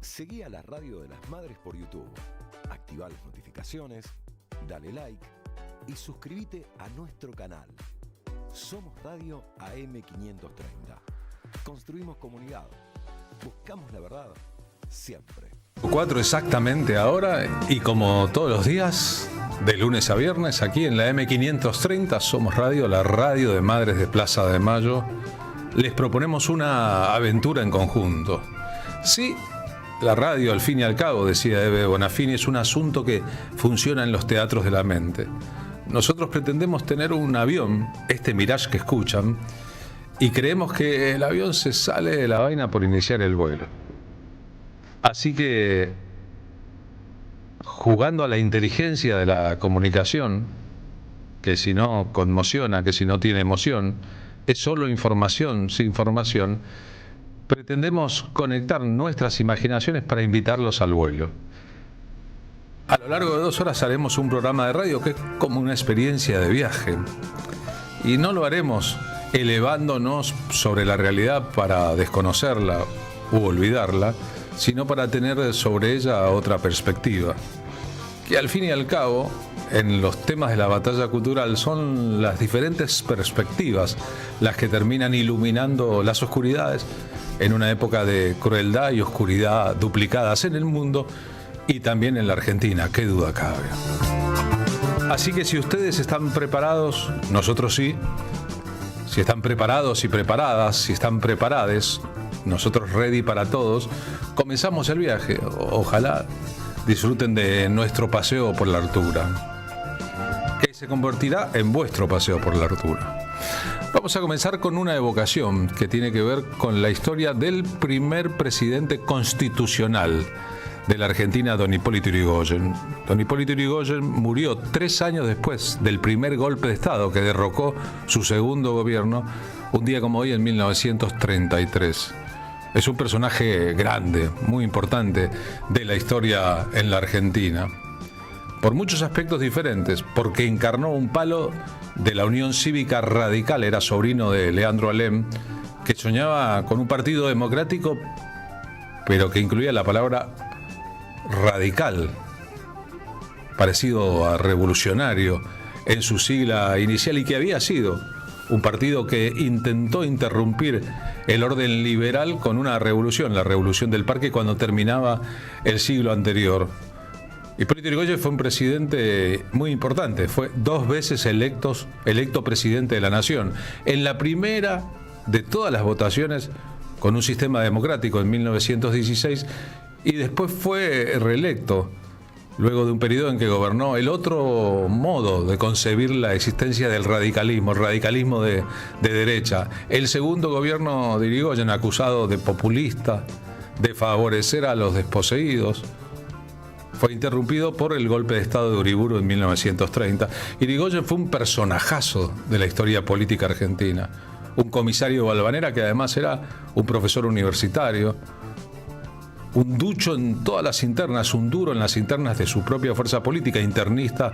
Seguí a la Radio de las Madres por YouTube. Activá las notificaciones, dale like y suscríbete a nuestro canal. Somos Radio AM530. Construimos comunidad. Buscamos la verdad siempre. 4 exactamente ahora, y como todos los días, de lunes a viernes, aquí en la M530, Somos Radio, la radio de Madres de Plaza de Mayo, les proponemos una aventura en conjunto. Sí, la radio, al fin y al cabo, decía Eve Bonafini, es un asunto que funciona en los teatros de la mente. Nosotros pretendemos tener un avión, este Mirage que escuchan, y creemos que el avión se sale de la vaina por iniciar el vuelo. Así que, jugando a la inteligencia de la comunicación, que si no conmociona, que si no tiene emoción, es solo información sin formación, pretendemos conectar nuestras imaginaciones para invitarlos al vuelo. A lo largo de 2 horas haremos un programa de radio que es como una experiencia de viaje. Y no lo haremos elevándonos sobre la realidad para desconocerla u olvidarla, sino para tener sobre ella otra perspectiva. Que al fin y al cabo, en los temas de la batalla cultural, son las diferentes perspectivas las que terminan iluminando las oscuridades en una época de crueldad y oscuridad duplicadas en el mundo y también en la Argentina, qué duda cabe. Así que si ustedes están preparados, nosotros sí. Si están preparados y preparadas, si están preparades, nosotros ready para todos, comenzamos el viaje. Ojalá disfruten de nuestro paseo por la altura, que se convertirá en vuestro paseo por la altura. Vamos a comenzar con una evocación que tiene que ver con la historia del primer presidente constitucional de la Argentina, don Hipólito Yrigoyen. Don Hipólito Yrigoyen murió 3 años después del primer golpe de Estado que derrocó su segundo gobierno, un día como hoy en 1933. Es un personaje grande, muy importante de la historia en la Argentina, por muchos aspectos diferentes, porque encarnó un palo de la Unión Cívica Radical, era sobrino de Leandro Alem, que soñaba con un partido democrático, pero que incluía la palabra radical, parecido a revolucionario en su sigla inicial, y que había sido un partido que intentó interrumpir el orden liberal con una revolución, la Revolución del Parque, cuando terminaba el siglo anterior. Hipólito Yrigoyen fue un presidente muy importante, fue 2 veces electo presidente de la Nación. En la primera de todas las votaciones con un sistema democrático en 1916, y después fue reelecto luego de un periodo en que gobernó el otro modo de concebir la existencia del radicalismo, el radicalismo de derecha. El segundo gobierno de Yrigoyen, acusado de populista, de favorecer a los desposeídos, fue interrumpido por el golpe de Estado de Uriburu en 1930. Yrigoyen fue un personajazo de la historia política argentina, un comisario Valvanera que además era un profesor universitario, un ducho en todas las internas, un duro en las internas de su propia fuerza política, internista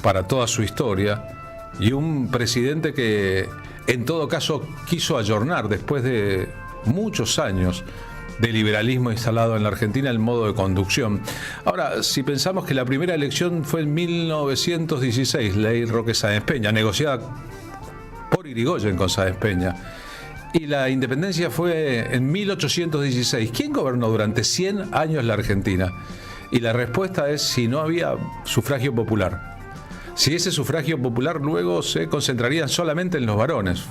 para toda su historia, y un presidente que en todo caso quiso ayornar, después de muchos años de liberalismo instalado en la Argentina, el modo de conducción. Ahora, si pensamos que la primera elección fue en 1916, Ley Roque Sáenz Peña, negociada por Yrigoyen con Sáenz Peña, y la independencia fue en 1816. ¿Quién gobernó durante 100 años la Argentina? Y la respuesta es si no había sufragio popular. Si ese sufragio popular luego se concentraría solamente en los varones.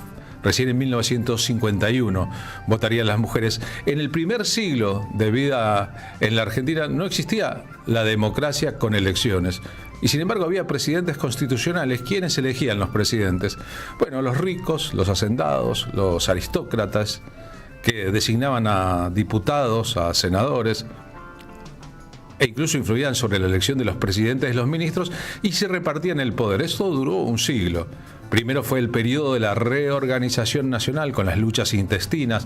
Recién en 1951 votarían las mujeres. En el primer siglo de vida en la Argentina no existía la democracia con elecciones. Y sin embargo había presidentes constitucionales. ¿Quiénes elegían los presidentes? Bueno, los ricos, los hacendados, los aristócratas, que designaban a diputados, a senadores, e incluso influían sobre la elección de los presidentes y los ministros, y se repartían el poder. Esto duró un siglo. Primero fue el periodo de la reorganización nacional, con las luchas intestinas,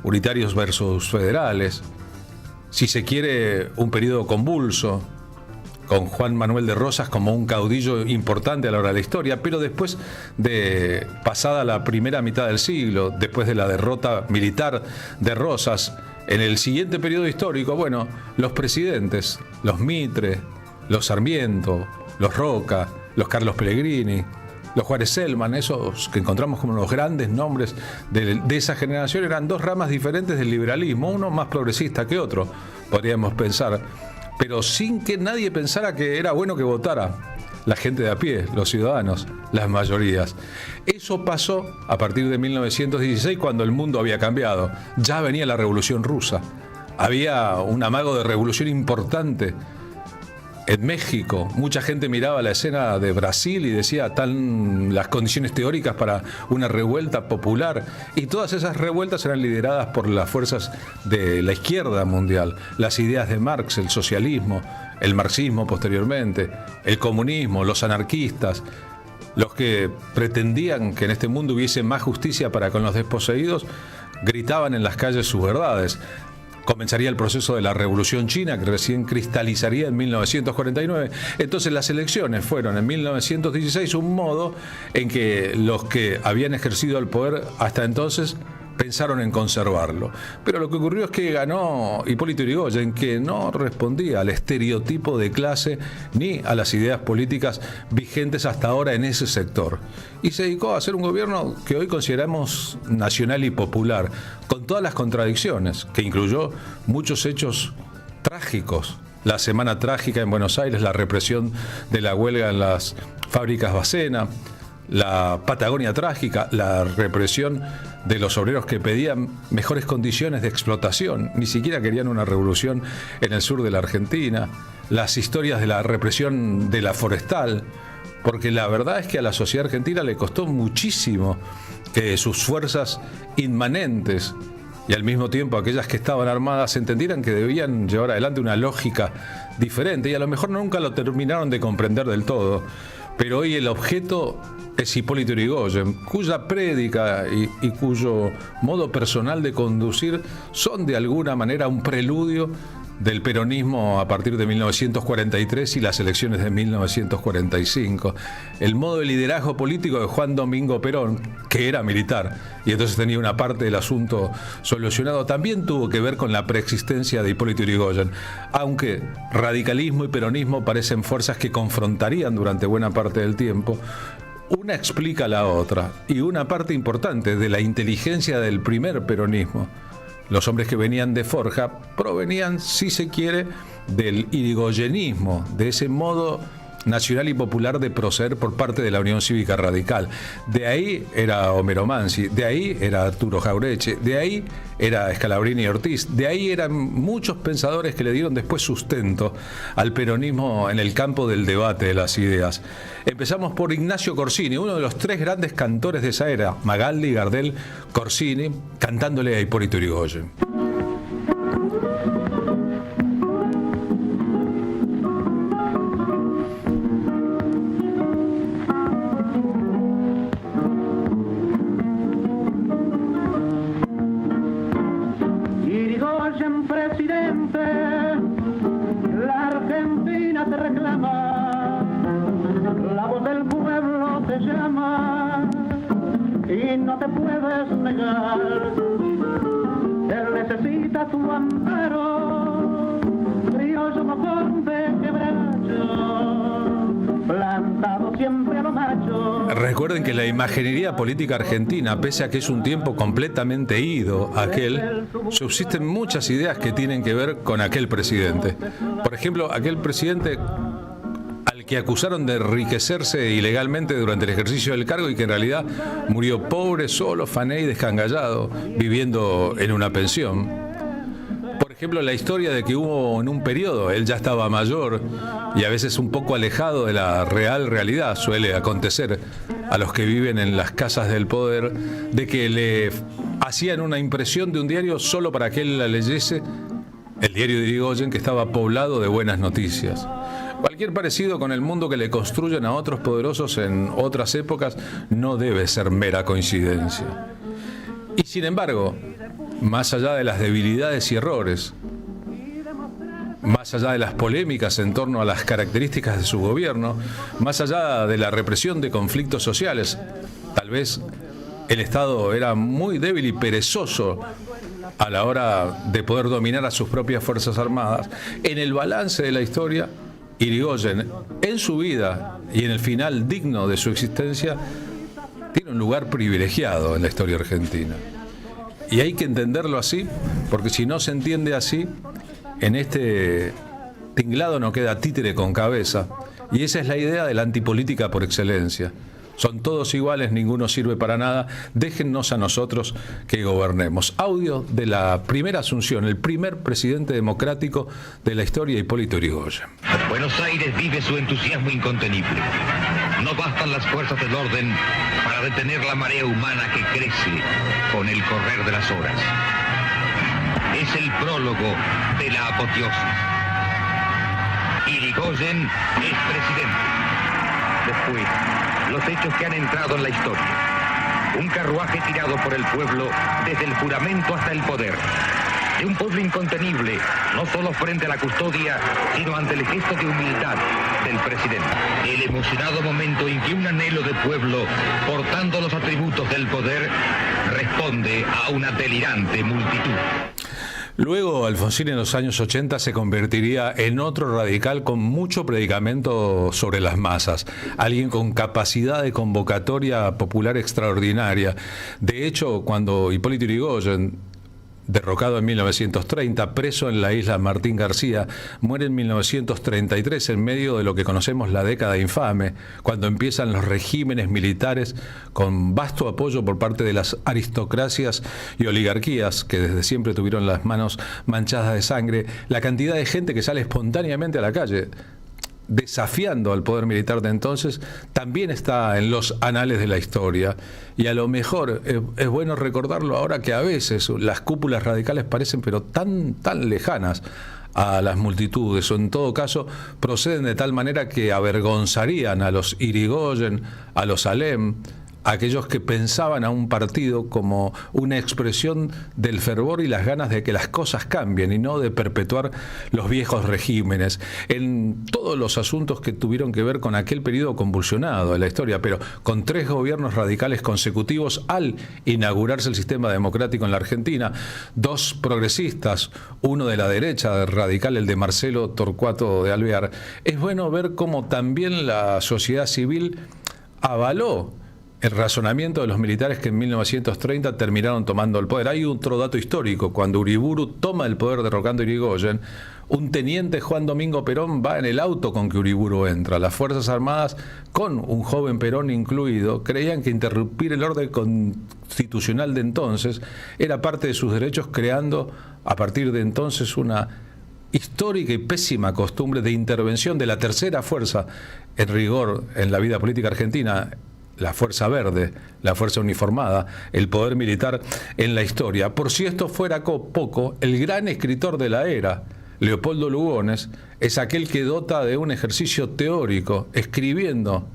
unitarios versus federales. Si se quiere, un periodo convulso, con Juan Manuel de Rosas como un caudillo importante a la hora de la historia, pero después pasada la primera mitad del siglo, después de la derrota militar de Rosas En el siguiente periodo histórico, bueno, los presidentes, los Mitre, los Sarmiento, los Roca, los Carlos Pellegrini, los Juárez Selman, esos que encontramos como los grandes nombres de esa generación, eran dos ramas diferentes del liberalismo, uno más progresista que otro, podríamos pensar, pero sin que nadie pensara que era bueno que votara la gente de a pie, los ciudadanos, las mayorías. Eso pasó a partir de 1916, cuando el mundo había cambiado. Ya venía la Revolución Rusa. Había un amago de revolución importante en México. Mucha gente miraba la escena de Brasil y decía, están las condiciones teóricas para una revuelta popular. Y todas esas revueltas eran lideradas por las fuerzas de la izquierda mundial. Las ideas de Marx, el socialismo, el marxismo posteriormente, el comunismo, los anarquistas, los que pretendían que en este mundo hubiese más justicia para con los desposeídos, gritaban en las calles sus verdades. Comenzaría el proceso de la Revolución China, que recién cristalizaría en 1949. Entonces las elecciones fueron en 1916 un modo en que los que habían ejercido el poder hasta entonces pensaron en conservarlo. Pero lo que ocurrió es que ganó Hipólito Yrigoyen, que no respondía al estereotipo de clase ni a las ideas políticas vigentes hasta ahora en ese sector. Y se dedicó a hacer un gobierno que hoy consideramos nacional y popular, con todas las contradicciones, que incluyó muchos hechos trágicos. La Semana Trágica en Buenos Aires, la represión de la huelga en las fábricas Bacena, la Patagonia Trágica, la represión de los obreros que pedían mejores condiciones de explotación, ni siquiera querían una revolución en el sur de la Argentina, las historias de la represión de la forestal, porque la verdad es que a la sociedad argentina le costó muchísimo que sus fuerzas inmanentes y al mismo tiempo aquellas que estaban armadas entendieran que debían llevar adelante una lógica diferente, y a lo mejor nunca lo terminaron de comprender del todo. Pero hoy el objeto es Hipólito Yrigoyen, cuya prédica y cuyo modo personal de conducir son de alguna manera un preludio del peronismo a partir de 1943 y las elecciones de 1945. El modo de liderazgo político de Juan Domingo Perón, que era militar y entonces tenía una parte del asunto solucionado, también tuvo que ver con la preexistencia de Hipólito Yrigoyen, aunque radicalismo y peronismo parecen fuerzas que confrontarían durante buena parte del tiempo. Una explica la otra, y una parte importante de la inteligencia del primer peronismo, los hombres que venían de Forja, provenían, si se quiere, del irigoyenismo, de ese modo nacional y popular de proceder por parte de la Unión Cívica Radical. De ahí era Homero Mansi, de ahí era Arturo Jaureche, de ahí era Scalabrini y Ortiz, de ahí eran muchos pensadores que le dieron después sustento al peronismo en el campo del debate de las ideas. Empezamos por Ignacio Corsini, uno de los tres grandes cantores de esa era, Magaldi, Gardel, Corsini, cantándole a Hipólito Yrigoyen. Recuerden que la imaginería política argentina, pese a que es un tiempo completamente ido aquel, subsisten muchas ideas que tienen que ver con aquel presidente. Por ejemplo, aquel presidente al que acusaron de enriquecerse ilegalmente durante el ejercicio del cargo y que en realidad murió pobre, solo, fané y descangallado, viviendo en una pensión. Por ejemplo, la historia de que hubo en un periodo, él ya estaba mayor y a veces un poco alejado de la realidad, suele acontecer a los que viven en las casas del poder, de que le hacían una impresión de un diario solo para que él la leyese, el diario de Yrigoyen, que estaba poblado de buenas noticias. Cualquier parecido con el mundo que le construyen a otros poderosos en otras épocas no debe ser mera coincidencia. Y sin embargo, más allá de las debilidades y errores, más allá de las polémicas en torno a las características de su gobierno, más allá de la represión de conflictos sociales, tal vez el Estado era muy débil y perezoso a la hora de poder dominar a sus propias Fuerzas Armadas. En el balance de la historia, Irigoyen, en su vida y en el final digno de su existencia, tiene un lugar privilegiado en la historia argentina. Y hay que entenderlo así, porque si no se entiende así, en este tinglado no queda títere con cabeza. Y esa es la idea de la antipolítica por excelencia. Son todos iguales, ninguno sirve para nada, déjennos a nosotros que gobernemos. Audio de la primera asunción, el primer presidente democrático de la historia, Hipólito Yrigoyen. Buenos Aires vive su entusiasmo incontenible. No bastan las fuerzas del orden para detener la marea humana que crece con el correr de las horas. Es el prólogo de la apoteosis. Irigoyen es presidente. Después, los hechos que han entrado en la historia. Un carruaje tirado por el pueblo desde el juramento hasta el poder. De un pueblo incontenible, no solo frente a la custodia, sino ante el gesto de humildad del presidente. El emocionado momento en que un anhelo de pueblo, portando los atributos del poder, responde a una delirante multitud. Luego, Alfonsín en los años 80 se convertiría en otro radical con mucho predicamento sobre las masas, alguien con capacidad de convocatoria popular extraordinaria. De hecho, cuando Hipólito Yrigoyen, derrocado en 1930, preso en la isla Martín García, muere en 1933 en medio de lo que conocemos la década infame, cuando empiezan los regímenes militares con vasto apoyo por parte de las aristocracias y oligarquías que desde siempre tuvieron las manos manchadas de sangre, la cantidad de gente que sale espontáneamente a la calle desafiando al poder militar de entonces, también está en los anales de la historia. Y a lo mejor es bueno recordarlo ahora, que a veces las cúpulas radicales parecen pero tan lejanas a las multitudes, o en todo caso proceden de tal manera que avergonzarían a los Irigoyen, a los Alem, aquellos que pensaban a un partido como una expresión del fervor y las ganas de que las cosas cambien y no de perpetuar los viejos regímenes, en todos los asuntos que tuvieron que ver con aquel periodo convulsionado de la historia, pero con 3 gobiernos radicales consecutivos al inaugurarse el sistema democrático en la Argentina, 2 progresistas, uno de la derecha radical, el de Marcelo Torcuato de Alvear. Es bueno ver cómo también la sociedad civil avaló el razonamiento de los militares que en 1930 terminaron tomando el poder. Hay otro dato histórico: cuando Uriburu toma el poder derrocando a Irigoyen, un teniente, Juan Domingo Perón, va en el auto con que Uriburu entra. Las Fuerzas Armadas, con un joven Perón incluido, creían que interrumpir el orden constitucional de entonces era parte de sus derechos, creando a partir de entonces una histórica y pésima costumbre de intervención de la tercera fuerza en rigor en la vida política argentina, la Fuerza Verde, la Fuerza Uniformada, el poder militar en la historia. Por si esto fuera poco, el gran escritor de la era, Leopoldo Lugones, es aquel que dota de un ejercicio teórico, escribiendo.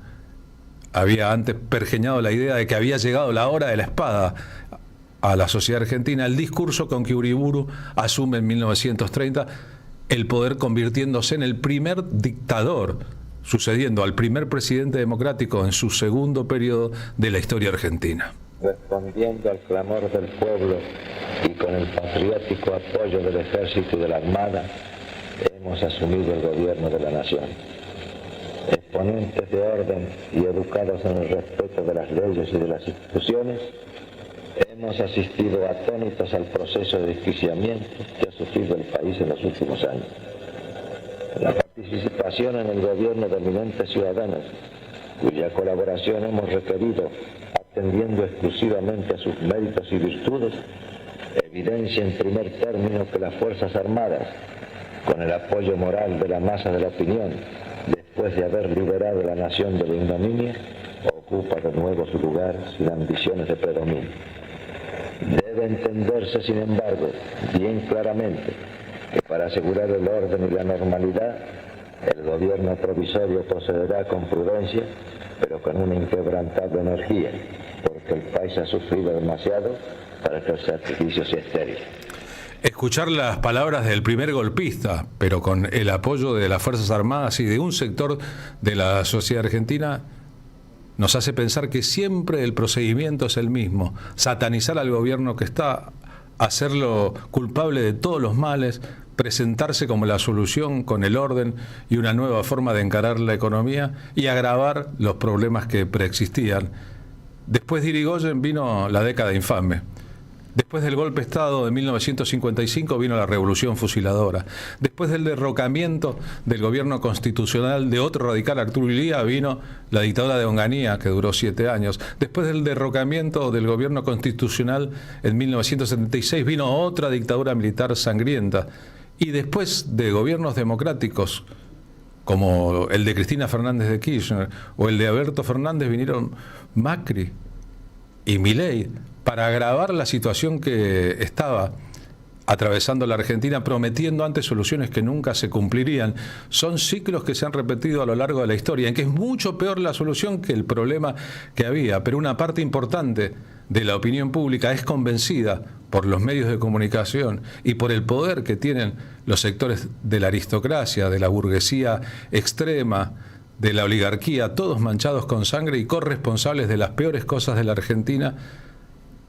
Había antes pergeñado la idea de que había llegado la hora de la espada a la sociedad argentina, el discurso con que Uriburu asume en 1930 el poder, convirtiéndose en el primer dictador, sucediendo al primer presidente democrático en su segundo periodo de la historia argentina. Respondiendo al clamor del pueblo y con el patriótico apoyo del Ejército y de la Armada, hemos asumido el gobierno de la nación. Exponentes de orden y educados en el respeto de las leyes y de las instituciones, hemos asistido atónitos al proceso de desquiciamiento que ha sufrido el país en los últimos años. La participación en el gobierno de eminentes ciudadanos, cuya colaboración hemos requerido atendiendo exclusivamente a sus méritos y virtudes, evidencia en primer término que las Fuerzas Armadas, con el apoyo moral de la masa de la opinión, después de haber liberado a la nación de la ignominia, ocupa de nuevo su lugar sin ambiciones de predominio. Debe entenderse, sin embargo, bien claramente, que para asegurar el orden y la normalidad, el gobierno provisorio procederá con prudencia, pero con una inquebrantable energía, porque el país ha sufrido demasiado para que el sacrificio sea estéril. Escuchar las palabras del primer golpista, pero con el apoyo de las Fuerzas Armadas y de un sector de la sociedad argentina, nos hace pensar que siempre el procedimiento es el mismo: satanizar al gobierno que está, hacerlo culpable de todos los males, presentarse como la solución con el orden y una nueva forma de encarar la economía y agravar los problemas que preexistían. Después de Irigoyen vino la década infame. Después del golpe de Estado de 1955 vino la revolución fusiladora. Después del derrocamiento del gobierno constitucional de otro radical, Arturo Illia, vino la dictadura de Onganía, que duró 7 años. Después del derrocamiento del gobierno constitucional en 1976 vino otra dictadura militar sangrienta. Y después de gobiernos democráticos, como el de Cristina Fernández de Kirchner o el de Alberto Fernández, vinieron Macri y Milei para agravar la situación que estaba atravesando la Argentina, prometiendo antes soluciones que nunca se cumplirían. Son ciclos que se han repetido a lo largo de la historia, en que es mucho peor la solución que el problema que había, pero una parte importante de la opinión pública es convencida por los medios de comunicación y por el poder que tienen los sectores de la aristocracia, de la burguesía extrema, de la oligarquía, todos manchados con sangre y corresponsables de las peores cosas de la Argentina,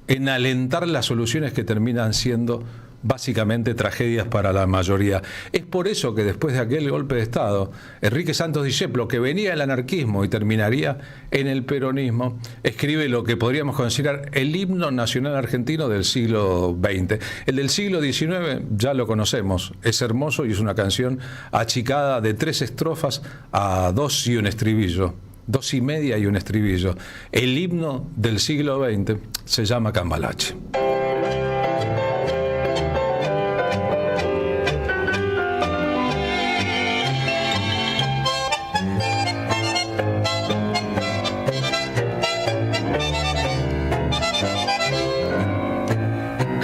en alentar las soluciones que terminan siendo básicamente tragedias para la mayoría. Es por eso que después de aquel golpe de Estado, Enrique Santos Discépolo, que venía del anarquismo y terminaría en el peronismo, escribe lo que podríamos considerar el himno nacional argentino del siglo XX. El del siglo XIX ya lo conocemos, es hermoso y es una canción achicada de 3 estrofas a 2 y un estribillo. 2 y media y un estribillo. El himno del siglo XX se llama Cambalache.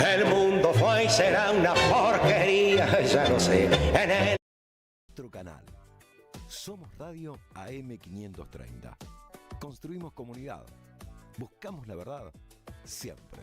El mundo fue y será una porquería, ya lo sé. Nuestro canal. Somos Radio AM530. Construimos comunidad. Buscamos la verdad siempre.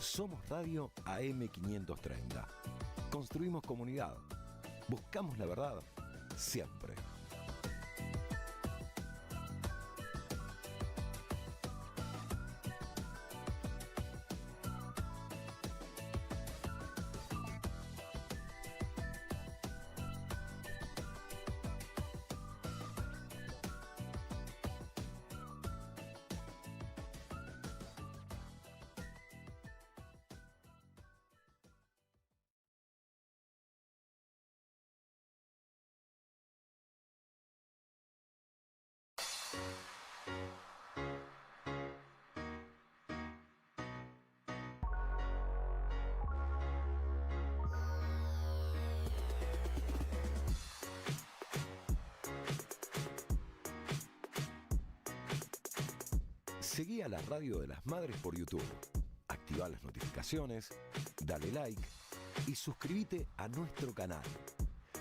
Somos Radio AM530. Construimos comunidad. Buscamos la verdad siempre. Seguí a la Radio de las Madres por YouTube. Activa las notificaciones, dale like y suscríbete a nuestro canal.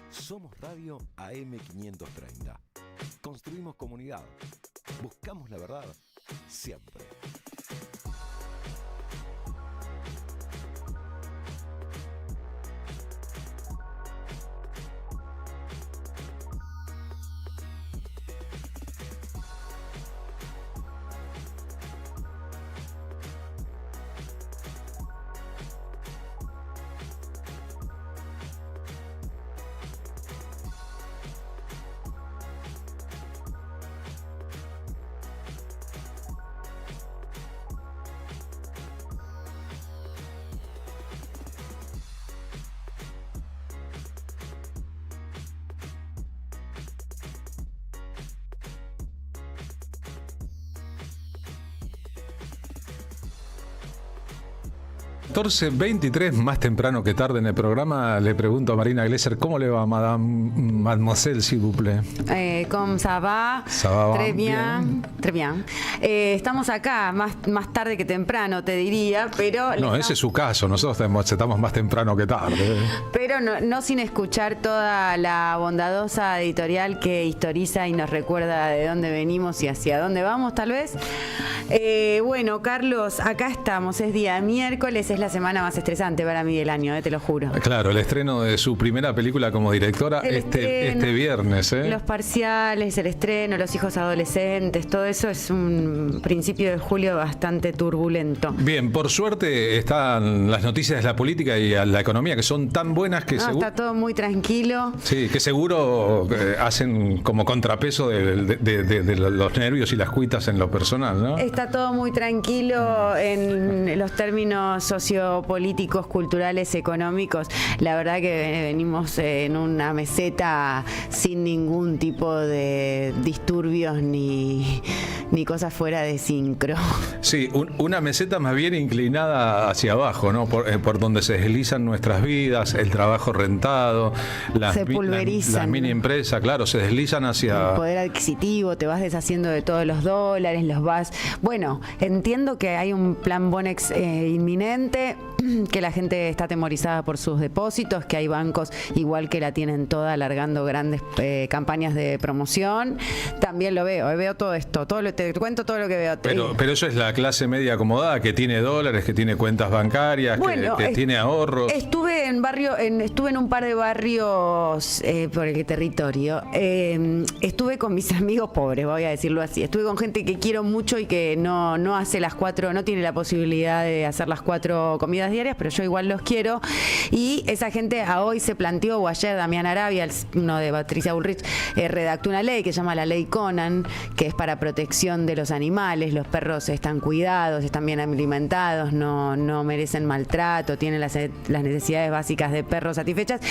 Somos Radio AM530. Construimos comunidad. Buscamos la verdad siempre. 14:23, más temprano que tarde en el programa, le pregunto a Marina Glesser, ¿cómo le va, mademoiselle, s'il vous plaît? ¿Cómo ça va? Ça va Très bien. Très bien. Estamos acá más tarde que temprano, te diría, pero... No, ese es su caso, nosotros estamos más temprano que tarde. Pero no sin escuchar toda la bondadosa editorial que historiza y nos recuerda de dónde venimos y hacia dónde vamos, tal vez. Bueno, Carlos, acá estamos, es día miércoles, es la semana más estresante para mí del año, te lo juro. Claro, el estreno de su primera película como directora este viernes. Los parciales, el estreno, los hijos adolescentes, todo eso es un principio de julio bastante turbulento. Bien, por suerte están las noticias de la política y la economía que son tan buenas que seguro... Está todo muy tranquilo. Sí, que seguro hacen como contrapeso de los nervios y las cuitas en lo personal, ¿no? Está todo muy tranquilo en los términos sociopolíticos, culturales, económicos. La verdad que venimos en una meseta sin ningún tipo de disturbios ni cosas fuera de sincro. Sí, una meseta más bien inclinada hacia abajo, ¿no? Por donde se deslizan nuestras vidas, el trabajo rentado, se pulverizan. Las mini empresas, claro, se deslizan hacia... El poder adquisitivo, te vas deshaciendo de todos los dólares, los vas... Bueno, entiendo que hay un plan Bonex inminente, que la gente está atemorizada por sus depósitos, que hay bancos igual que la tienen toda alargando grandes campañas de promoción. También lo veo todo esto, te cuento todo lo que veo. Pero eso es la clase media acomodada, que tiene dólares, que tiene cuentas bancarias, bueno, que tiene ahorros. Estuve en un par de barrios por el territorio. Estuve con mis amigos pobres, voy a decirlo así. Estuve con gente que quiero mucho y que no hace las 4, no tiene la posibilidad de hacer las 4 comidas diarias, pero yo igual los quiero. Y esa gente a hoy se planteó, o ayer Damián Arabia, uno de Patricia Bullrich, redactó una ley que se llama la Ley Conan, que es para protección de los animales. Los perros están cuidados, están bien alimentados, no merecen maltrato, tienen las necesidades básicas de perros satisfechas.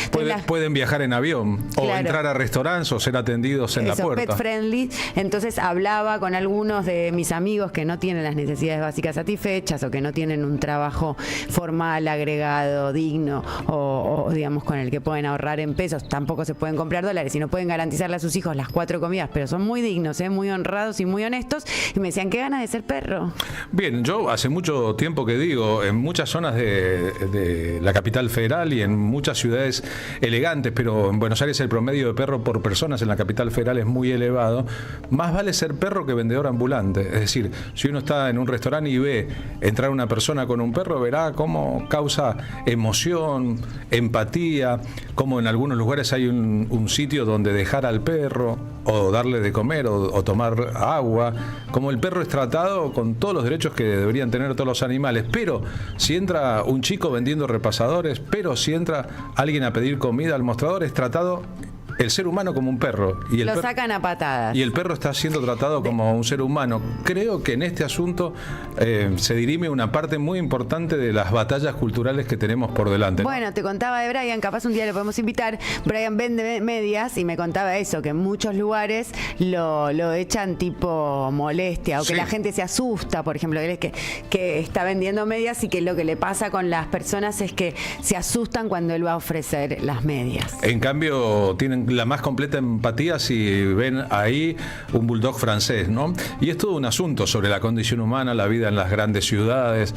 Pueden viajar en avión, claro, o entrar a restaurantes o ser atendidos en la puerta. Pet friendly. Entonces hablaba con algunos de mis amigos que no tienen las necesidades básicas satisfechas o que no tienen un trabajo formal, agregado, digno o digamos con el que pueden ahorrar en pesos. Tampoco se pueden comprar dólares y no pueden garantizarle a sus hijos las 4 comidas, pero son muy dignos, muy honrados y muy honestos. Y me decían, qué ganas de ser perro. Bien, yo hace mucho tiempo que digo, en muchas zonas de la capital federal y en muchas ciudades elegantes, pero en Buenos Aires el promedio de perro por personas en la capital federal es muy elevado. Más vale ser perro que vendedor ambulante. Es decir, si uno está en un restaurante y ve entrar una persona con un perro, verá cómo causa emoción, empatía, cómo en algunos lugares hay un sitio donde dejar al perro o darle de comer o tomar agua, como el perro es tratado con todos los derechos que deberían tener todos los animales. Pero si entra un chico vendiendo repasadores, pero si entra alguien a pedir comida al mostrador, es tratado el ser humano como un perro. Y lo sacan a patadas. Y el perro está siendo tratado como un ser humano. Creo que en este asunto se dirime una parte muy importante de las batallas culturales que tenemos por delante, ¿no? Bueno, te contaba de Brian, capaz un día lo podemos invitar. Brian vende medias y me contaba eso, que en muchos lugares lo echan tipo molestia o que la gente se asusta, por ejemplo, que está vendiendo medias y que lo que le pasa con las personas es que se asustan cuando él va a ofrecer las medias. En cambio, tienen la más completa empatía si ven ahí un bulldog francés, ¿no? Y es todo un asunto sobre la condición humana, la vida en las grandes ciudades,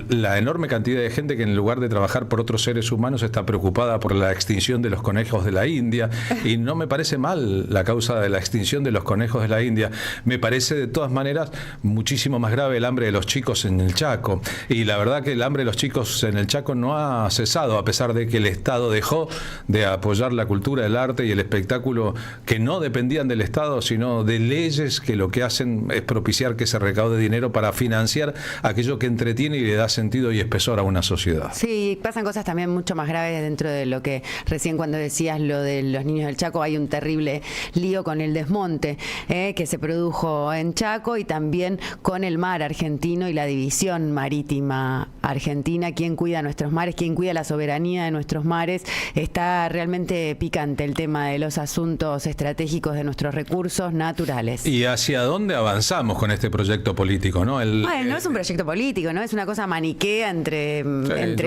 la enorme cantidad de gente que en lugar de trabajar por otros seres humanos está preocupada por la extinción de los conejos de la India, y no me parece mal la causa de la extinción de los conejos de la India. Me parece de todas maneras muchísimo más grave el hambre de los chicos en el Chaco, y la verdad que el hambre de los chicos en el Chaco no ha cesado, a pesar de que el Estado dejó de apoyar la cultura, el arte y el espectáculo, que no dependían del Estado sino de leyes que lo que hacen es propiciar que se recaude dinero para financiar aquello que entretiene y le da sentido y espesor a una sociedad. Sí, pasan cosas también mucho más graves dentro de lo que recién cuando decías lo de los niños del Chaco. Hay un terrible lío con el desmonte que se produjo en Chaco y también con el mar argentino y la división marítima argentina. ¿Quién cuida nuestros mares? ¿Quién cuida la soberanía de nuestros mares? Está realmente picante el tema de los asuntos estratégicos de nuestros recursos naturales. ¿Y hacia dónde avanzamos con este proyecto político, no? No es un proyecto político, ¿no? Es una cosa cosa maniquea entre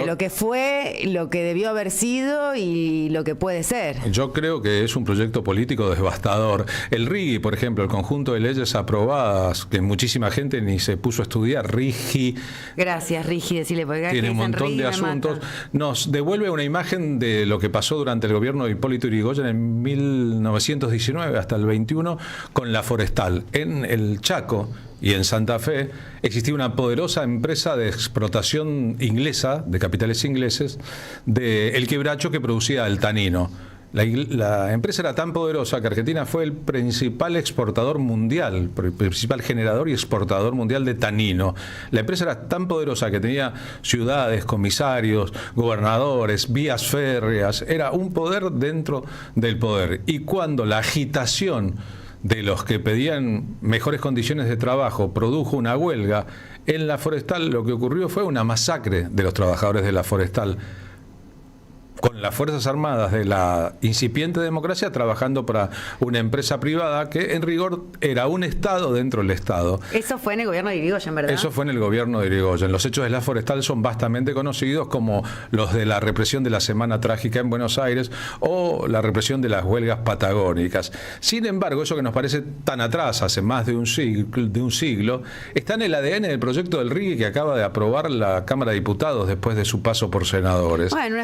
lo que fue, lo que debió haber sido y lo que puede ser. Yo creo que es un proyecto político devastador. El RIGI, por ejemplo, el conjunto de leyes aprobadas, que muchísima gente ni se puso a estudiar, RIGI. Gracias, RIGI, decirle, porque tiene un montón RIGI de asuntos. Nos devuelve una imagen de lo que pasó durante el gobierno de Hipólito Yrigoyen en 1919 hasta el 21 con la forestal. En el Chaco y en Santa Fe existía una poderosa empresa de explotación inglesa, de capitales ingleses, de El Quebracho, que producía el tanino. La empresa era tan poderosa que Argentina fue el principal exportador mundial, el principal generador y exportador mundial de tanino. La empresa era tan poderosa que tenía ciudades, comisarios, gobernadores, vías férreas. Era un poder dentro del poder. Y cuando la agitación de los que pedían mejores condiciones de trabajo produjo una huelga en la forestal, lo que ocurrió fue una masacre de los trabajadores de la forestal, con las Fuerzas Armadas de la incipiente democracia trabajando para una empresa privada que en rigor era un Estado dentro del Estado. Eso fue en el gobierno de Yrigoyen, ¿verdad? Eso fue en el gobierno de Yrigoyen. Los hechos de la forestal son vastamente conocidos, como los de la represión de la Semana Trágica en Buenos Aires o la represión de las huelgas patagónicas. Sin embargo, eso que nos parece tan atrás, hace más de un siglo, está en el ADN del proyecto del RIGI que acaba de aprobar la Cámara de Diputados después de su paso por senadores. Bueno,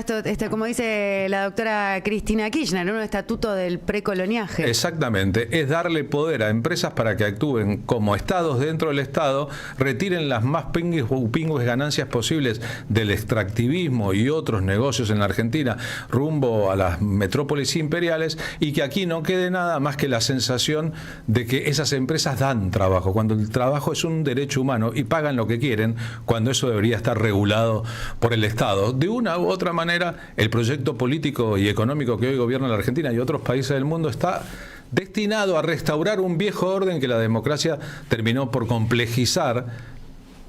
como dice la doctora Cristina Kirchner, un estatuto del precoloniaje. Exactamente, es darle poder a empresas para que actúen como estados dentro del Estado, retiren las más pingües ganancias posibles del extractivismo y otros negocios en la Argentina rumbo a las metrópolis imperiales, y que aquí no quede nada más que la sensación de que esas empresas dan trabajo, cuando el trabajo es un derecho humano y pagan lo que quieren, cuando eso debería estar regulado por el Estado. De una u otra manera, el proyecto político y económico que hoy gobierna la Argentina y otros países del mundo está destinado a restaurar un viejo orden que la democracia terminó por complejizar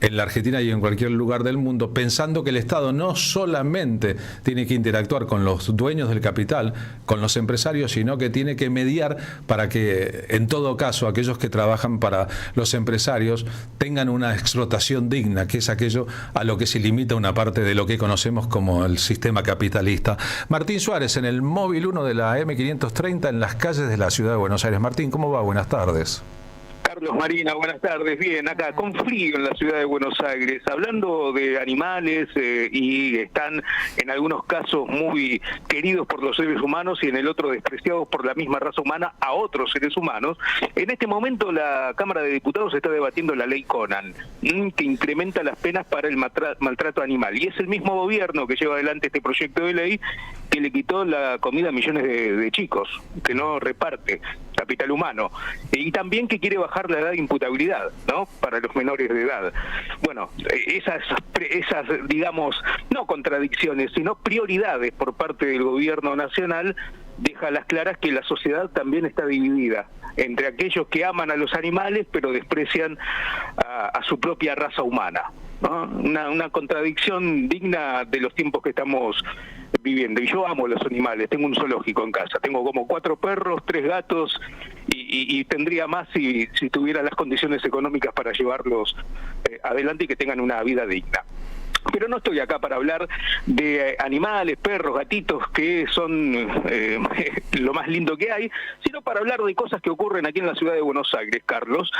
en la Argentina y en cualquier lugar del mundo, pensando que el Estado no solamente tiene que interactuar con los dueños del capital, con los empresarios, sino que tiene que mediar para que, en todo caso, aquellos que trabajan para los empresarios tengan una explotación digna, que es aquello a lo que se limita una parte de lo que conocemos como el sistema capitalista. Martín Suárez, en el móvil 1 de la M530, en las calles de la ciudad de Buenos Aires. Martín, ¿cómo va? Buenas tardes. Carlos, Marina, buenas tardes. Bien, acá con frío en la ciudad de Buenos Aires, hablando de animales y están en algunos casos muy queridos por los seres humanos y en el otro despreciados por la misma raza humana a otros seres humanos. En este momento la Cámara de Diputados está debatiendo la ley Conan, que incrementa las penas para el maltrato animal. Y es el mismo gobierno que lleva adelante este proyecto de ley que le quitó la comida a millones de chicos, que no reparte capital humano, y también que quiere bajar la edad de imputabilidad, ¿no?, para los menores de edad. Bueno, esas digamos, no contradicciones, sino prioridades por parte del gobierno nacional, deja a las claras que la sociedad también está dividida entre aquellos que aman a los animales pero desprecian a su propia raza humana, ¿no? Una contradicción digna de los tiempos que estamos viviendo. Y yo amo los animales, tengo un zoológico en casa, tengo como 4 perros, 3 gatos y tendría más si tuviera las condiciones económicas para llevarlos adelante y que tengan una vida digna. Pero no estoy acá para hablar de animales, perros, gatitos, que son lo más lindo que hay, sino para hablar de cosas que ocurren aquí en la ciudad de Buenos Aires, Carlos,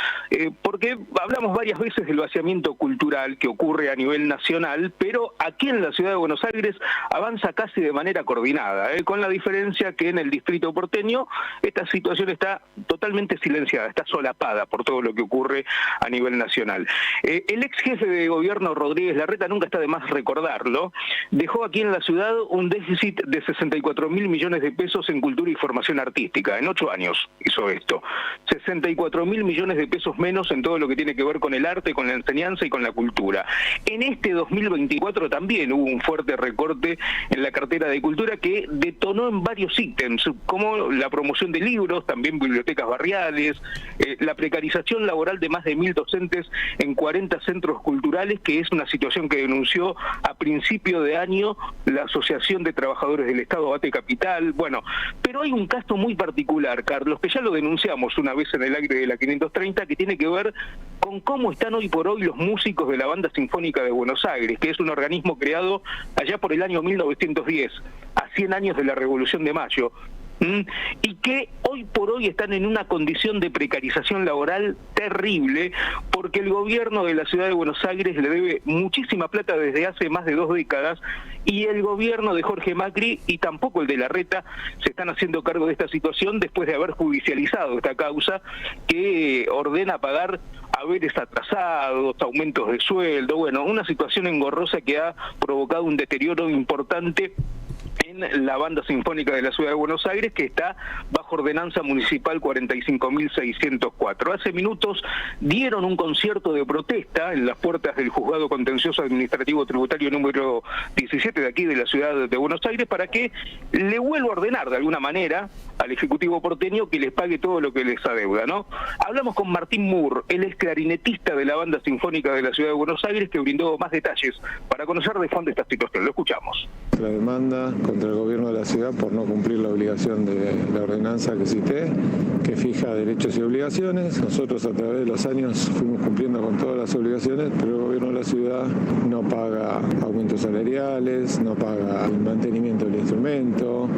porque hablamos varias veces del vaciamiento cultural que ocurre a nivel nacional, pero aquí en la ciudad de Buenos Aires avanza casi de manera coordinada, con la diferencia que en el distrito porteño esta situación está totalmente silenciada, está solapada por todo lo que ocurre a nivel nacional. El ex jefe de gobierno, Rodríguez Larreta, nunca está de más recordarlo, dejó aquí en la ciudad un déficit de 64.000 millones de pesos en cultura y formación artística. En 8 años hizo esto. 64.000 millones de pesos menos en todo lo que tiene que ver con el arte, con la enseñanza y con la cultura. En este 2024 también hubo un fuerte recorte en la cartera de cultura que detonó en varios ítems, como la promoción de libros, también bibliotecas barriales, la precarización laboral de más de 1.000 docentes en 40 centros culturales, que es una situación que denunció denunció a principio de año la Asociación de Trabajadores del Estado Abate Capital. Bueno, pero hay un caso muy particular, Carlos, que ya lo denunciamos una vez en el aire de la 530, que tiene que ver con cómo están hoy por hoy los músicos de la Banda Sinfónica de Buenos Aires, que es un organismo creado allá por el año 1910, a 100 años de la Revolución de Mayo, y que hoy por hoy están en una condición de precarización laboral terrible, porque el gobierno de la ciudad de Buenos Aires le debe muchísima plata desde hace más de 2 décadas, y el gobierno de Jorge Macri y tampoco el de Larreta se están haciendo cargo de esta situación después de haber judicializado esta causa que ordena pagar haberes atrasados, aumentos de sueldo, bueno, una situación engorrosa que ha provocado un deterioro importante en la Banda Sinfónica de la Ciudad de Buenos Aires, que está bajo ordenanza municipal 45.604. Hace minutos dieron un concierto de protesta en las puertas del Juzgado Contencioso Administrativo Tributario número 17 de aquí de la Ciudad de Buenos Aires para que le vuelva a ordenar de alguna manera al Ejecutivo porteño que les pague todo lo que les adeuda, ¿no? Hablamos con Martín Moore, él es clarinetista de la Banda Sinfónica de la Ciudad de Buenos Aires, que brindó más detalles para conocer de fondo esta situación. Lo escuchamos. La demanda contra el gobierno de la ciudad por no cumplir la obligación de la ordenanza que cité, que fija derechos y obligaciones. Nosotros a través de los años fuimos cumpliendo con todas las obligaciones, pero el gobierno de la ciudad no paga aumentos salariales, no paga el mantenimiento del instrumento,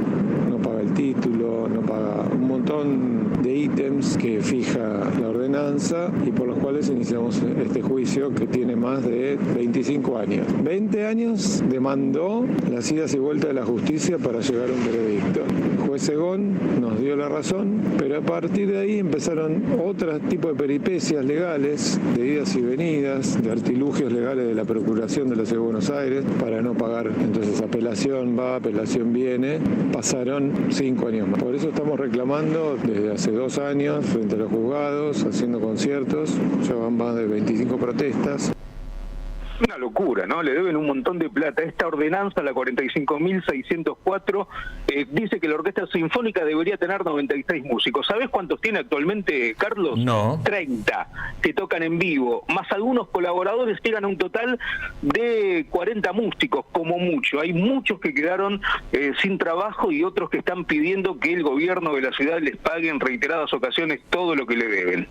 no paga el título, no paga un montón de ítems que fija la ordenanza y por los cuales iniciamos este juicio que tiene más de 25 años. 20 años demandó las idas y vueltas de la justicia para llegar a un veredicto. El juez Segón nos dio la razón, pero a partir de ahí empezaron otro tipo de peripecias legales, de idas y venidas, de artilugios legales de la Procuración de la Ciudad de Buenos Aires para no pagar. Entonces apelación va, apelación viene, pasaron 5 años más. Por eso estamos reclamando desde hace 2 años frente a los juzgados, haciendo conciertos, ya van más de 25 protestas. Una locura, ¿no? Le deben un montón de plata. Esta ordenanza, la 45.604, dice que la Orquesta Sinfónica debería tener 96 músicos. ¿Sabés cuántos tiene actualmente, Carlos? No. 30 que tocan en vivo, más algunos colaboradores, llegan a un total de 40 músicos, como mucho. Hay muchos que quedaron sin trabajo y otros que están pidiendo que el gobierno de la ciudad les pague en reiteradas ocasiones todo lo que le deben.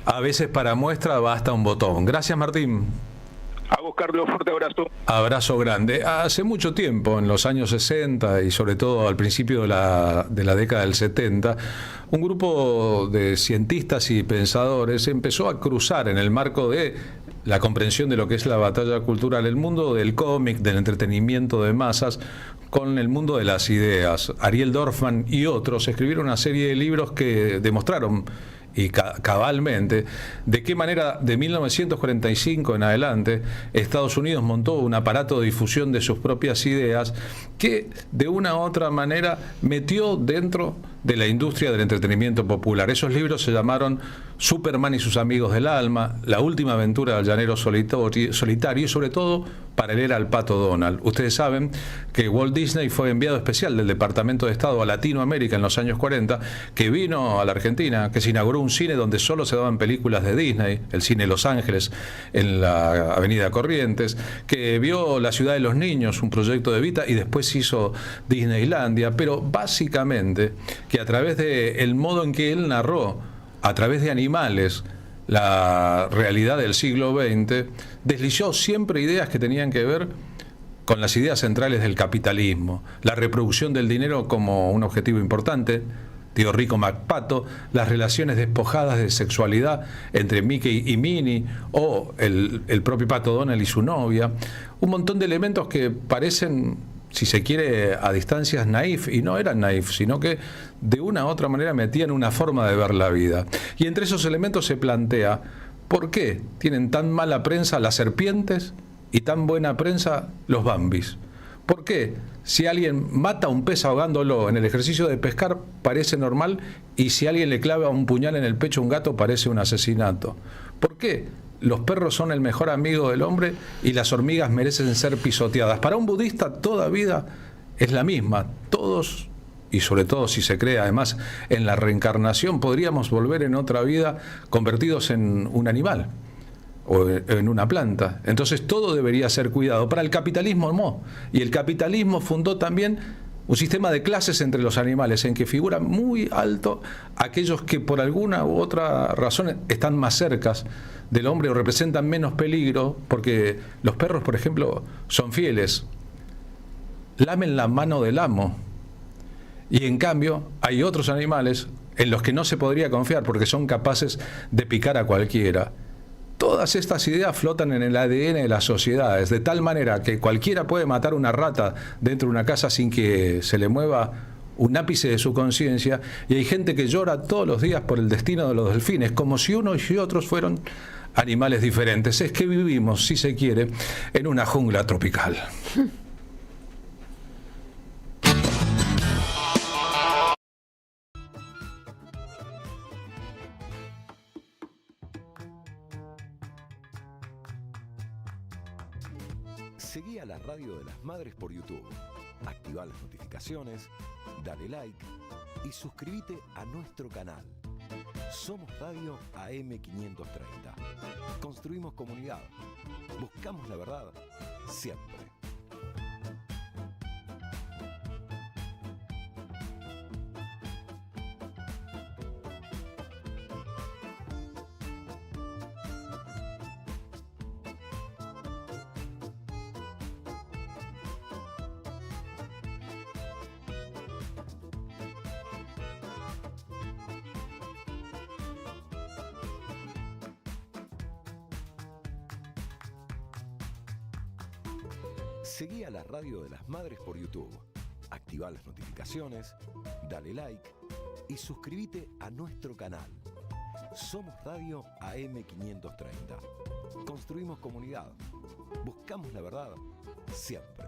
A veces para muestra basta un botón. Gracias, Martín. A vos, Carlos, fuerte abrazo. Abrazo grande. Hace mucho tiempo, en los años 60 y sobre todo al principio de la década del 70, un grupo de cientistas y pensadores empezó a cruzar en el marco de la comprensión de lo que es la batalla cultural, el mundo del cómic, del entretenimiento de masas, con el mundo de las ideas. Ariel Dorfman y otros escribieron una serie de libros que demostraron y cabalmente de qué manera de 1945 en adelante Estados Unidos montó un aparato de difusión de sus propias ideas que de una u otra manera metió dentro de la industria del entretenimiento popular. Esos libros se llamaron Superman y sus amigos del alma, La última aventura del llanero solitario y sobre todo para leer al Pato Donald. Ustedes saben que Walt Disney fue enviado especial del Departamento de Estado a Latinoamérica en los años 40, que vino a la Argentina, que se inauguró un cine donde solo se daban películas de Disney, el cine Los Ángeles en la avenida Corrientes, que vio La ciudad de los niños, un proyecto de Evita, y después hizo Disneylandia, pero básicamente que a través del modo en que él narró, a través de animales, la realidad del siglo XX, deslizó siempre ideas que tenían que ver con las ideas centrales del capitalismo, la reproducción del dinero como un objetivo importante, Tío Rico McPato, las relaciones despojadas de sexualidad entre Mickey y Minnie, o el propio Pato Donald y su novia, un montón de elementos que parecen, si se quiere, a distancias naif, y no eran naif, sino que de una u otra manera metían una forma de ver la vida. Y entre esos elementos se plantea, ¿por qué tienen tan mala prensa las serpientes y tan buena prensa los bambis? ¿Por qué si alguien mata a un pez ahogándolo en el ejercicio de pescar parece normal y si alguien le clava un puñal en el pecho a un gato parece un asesinato? ¿Por qué los perros son el mejor amigo del hombre y las hormigas merecen ser pisoteadas? Para un budista toda vida es la misma. Todos, y sobre todo si se cree además en la reencarnación, podríamos volver en otra vida convertidos en un animal. o en una planta. Entonces todo debería ser cuidado. Para el capitalismo no. Y el capitalismo fundó también un sistema de clases entre los animales en que figura muy alto aquellos que por alguna u otra razón están más cercas del hombre o representan menos peligro, porque los perros, por ejemplo, son fieles, lamen la mano del amo, y en cambio hay otros animales en los que no se podría confiar porque son capaces de picar a cualquiera. Todas estas ideas flotan en el ADN de las sociedades, de tal manera que cualquiera puede matar una rata dentro de una casa sin que se le mueva un ápice de su conciencia, y hay gente que llora todos los días por el destino de los delfines, como si unos y otros fueran animales diferentes. Es que vivimos, si se quiere, en una jungla tropical. Seguí a la Radio de las Madres por YouTube. Activá las notificaciones, dale like y suscríbete a nuestro canal. Somos Radio AM530. Construimos comunidad. Buscamos la verdad siempre. Seguí a la Radio de las Madres por YouTube. Activá las notificaciones, dale like y suscríbete a nuestro canal. Somos Radio AM530. Construimos comunidad. Buscamos la verdad siempre.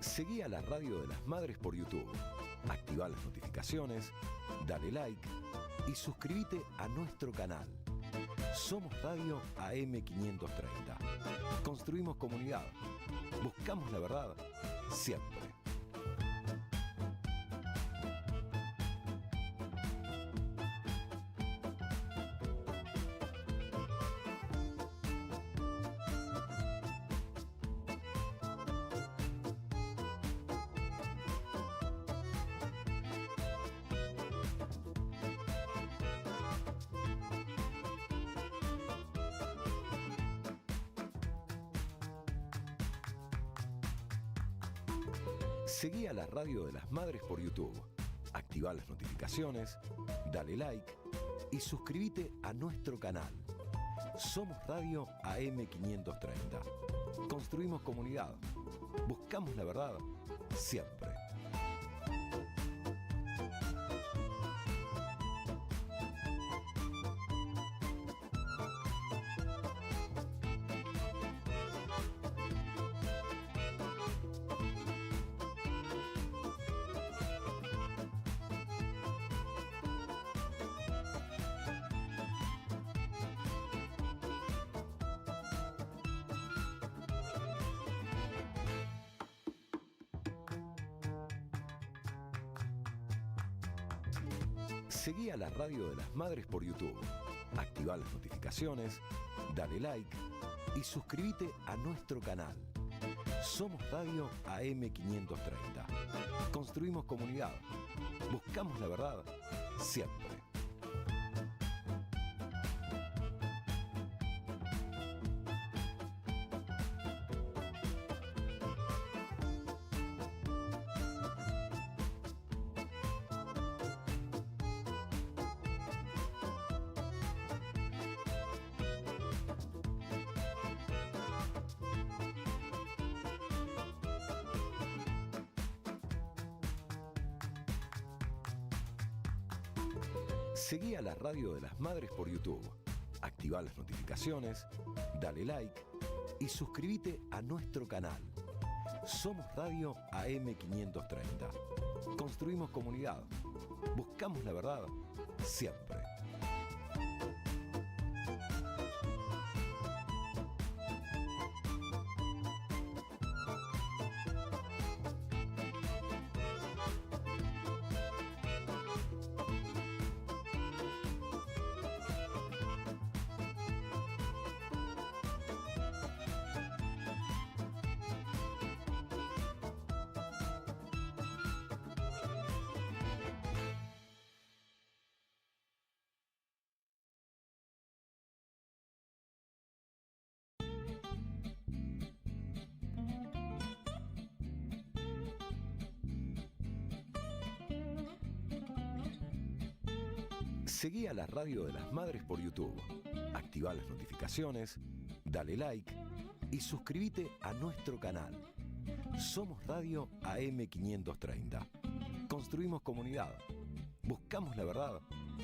Seguí a la Radio de las Madres por YouTube. Activá las notificaciones, dale like y suscríbete a nuestro canal. Somos Radio AM530. Construimos comunidad. Buscamos la verdad siempre. Seguí a la Radio de las Madres por YouTube. Activá las notificaciones, dale like y suscríbete a nuestro canal. Somos Radio AM530. Construimos comunidad. Buscamos la verdad siempre. Seguí a la Radio de las Madres por YouTube. Activá las notificaciones, dale like y suscríbete a nuestro canal. Somos Radio AM530. Construimos comunidad. Buscamos la verdad siempre. Seguí a la Radio de las Madres por YouTube. Activá las notificaciones, dale like y suscríbete a nuestro canal. Somos Radio AM530. Construimos comunidad. Buscamos la verdad siempre. Seguí a la Radio de las Madres por YouTube. Activá las notificaciones, dale like y suscríbete a nuestro canal. Somos Radio AM530. Construimos comunidad. Buscamos la verdad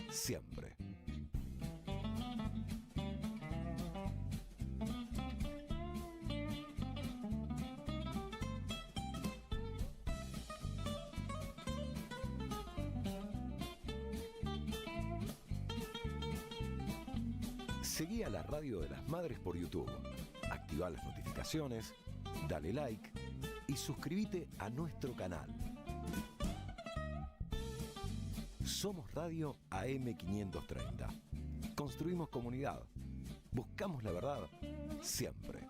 siempre. Seguí a la Radio de las Madres por YouTube. Activá las notificaciones, dale like y suscríbete a nuestro canal. Somos Radio AM530. Construimos comunidad. Buscamos la verdad siempre.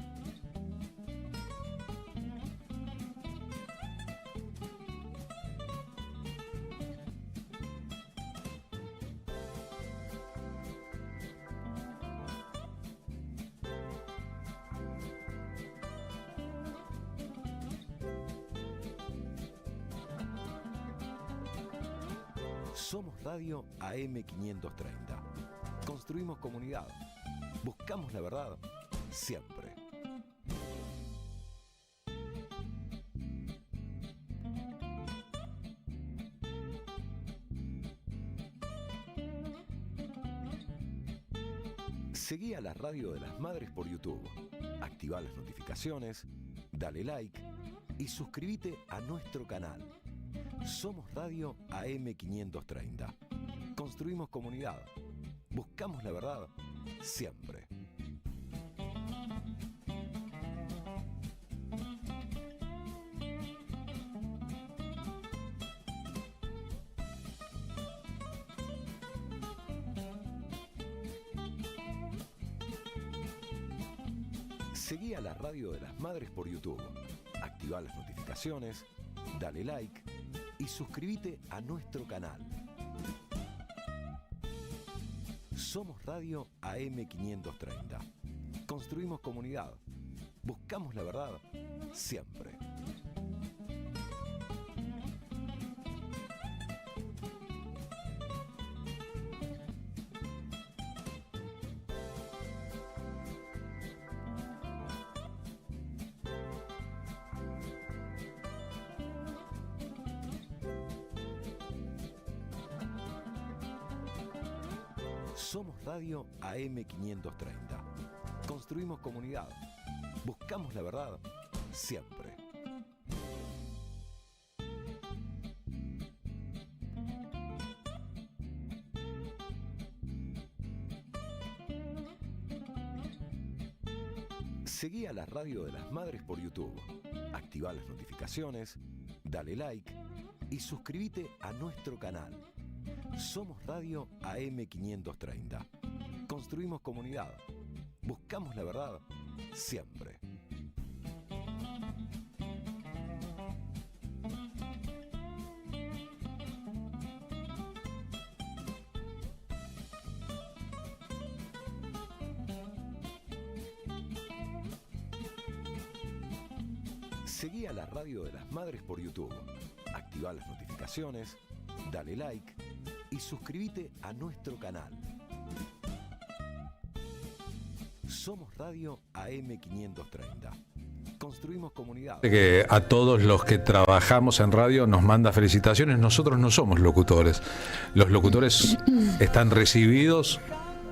Somos Radio AM530. Construimos comunidad. Buscamos la verdad siempre. Seguí a la Radio de las Madres por YouTube. Activá las notificaciones, dale like y suscríbete a nuestro canal. Somos Radio AM530. Construimos comunidad. Buscamos la verdad siempre. Seguí a la Radio de las Madres por YouTube. Activá las notificaciones, dale like y suscríbete a nuestro canal. Somos Radio AM530. Construimos comunidad. Buscamos la verdad siempre. Somos Radio AM530. Construimos comunidad. Buscamos la verdad siempre. Seguí a la Radio de las Madres por YouTube. Activá las notificaciones, dale like y suscríbete a nuestro canal. Somos Radio AM530. Construimos comunidad. Buscamos la verdad siempre. Seguí a la Radio de las Madres por YouTube. Activá las notificaciones, dale like y suscríbete a nuestro canal. Somos Radio AM530. construimos comunidad. Que a todos los que trabajamos en radio nos manda felicitaciones. Nosotros no somos locutores. Los locutores están recibidos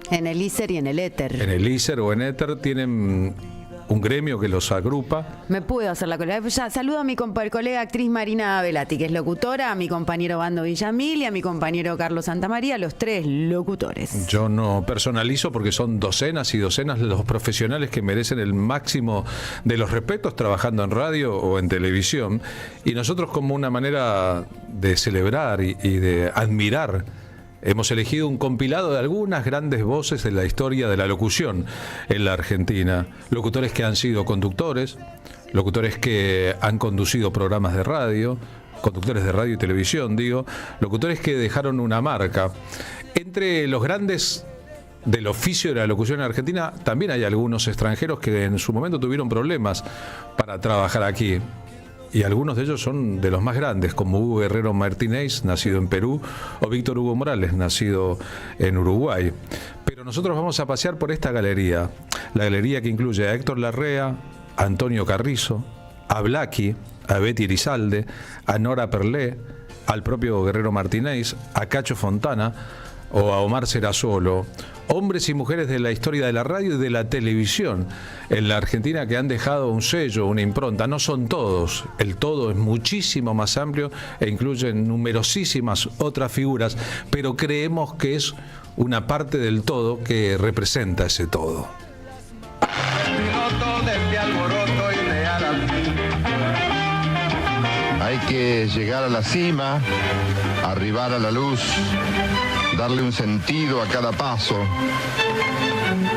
en el ISER y en el éter. En el ISER o en éter tienen un gremio que los agrupa. Me puedo hacer la colega. Ya, saludo a mi colega actriz Marina Velati, que es locutora, a mi compañero Bando Villamil y a mi compañero Carlos Santamaría, los tres locutores. Yo no personalizo porque son docenas y docenas los profesionales que merecen el máximo de los respetos trabajando en radio o en televisión. Y nosotros, como una manera de celebrar y de admirar, hemos elegido un compilado de algunas grandes voces de la historia de la locución en la Argentina. Locutores que han sido conductores, locutores que han conducido programas de radio, conductores de radio y televisión, locutores que dejaron una marca. Entre los grandes del oficio de la locución en Argentina, también hay algunos extranjeros que en su momento tuvieron problemas para trabajar aquí. Y algunos de ellos son de los más grandes, como Hugo Guerrero Martínez, nacido en Perú, o Víctor Hugo Morales, nacido en Uruguay. Pero nosotros vamos a pasear por esta galería, la galería que incluye a Héctor Larrea, a Antonio Carrizo, a Blackie, a Betty Elizalde, a Nora Perlé, al propio Guerrero Martínez, a Cacho Fontana o a Omar Serasolo, hombres y mujeres de la historia de la radio y de la televisión en la Argentina que han dejado un sello, una impronta. No son todos, el todo es muchísimo más amplio e incluye numerosísimas otras figuras, pero creemos que es una parte del todo que representa ese todo. Hay que llegar a la cima, arribar a la luz, darle un sentido a cada paso,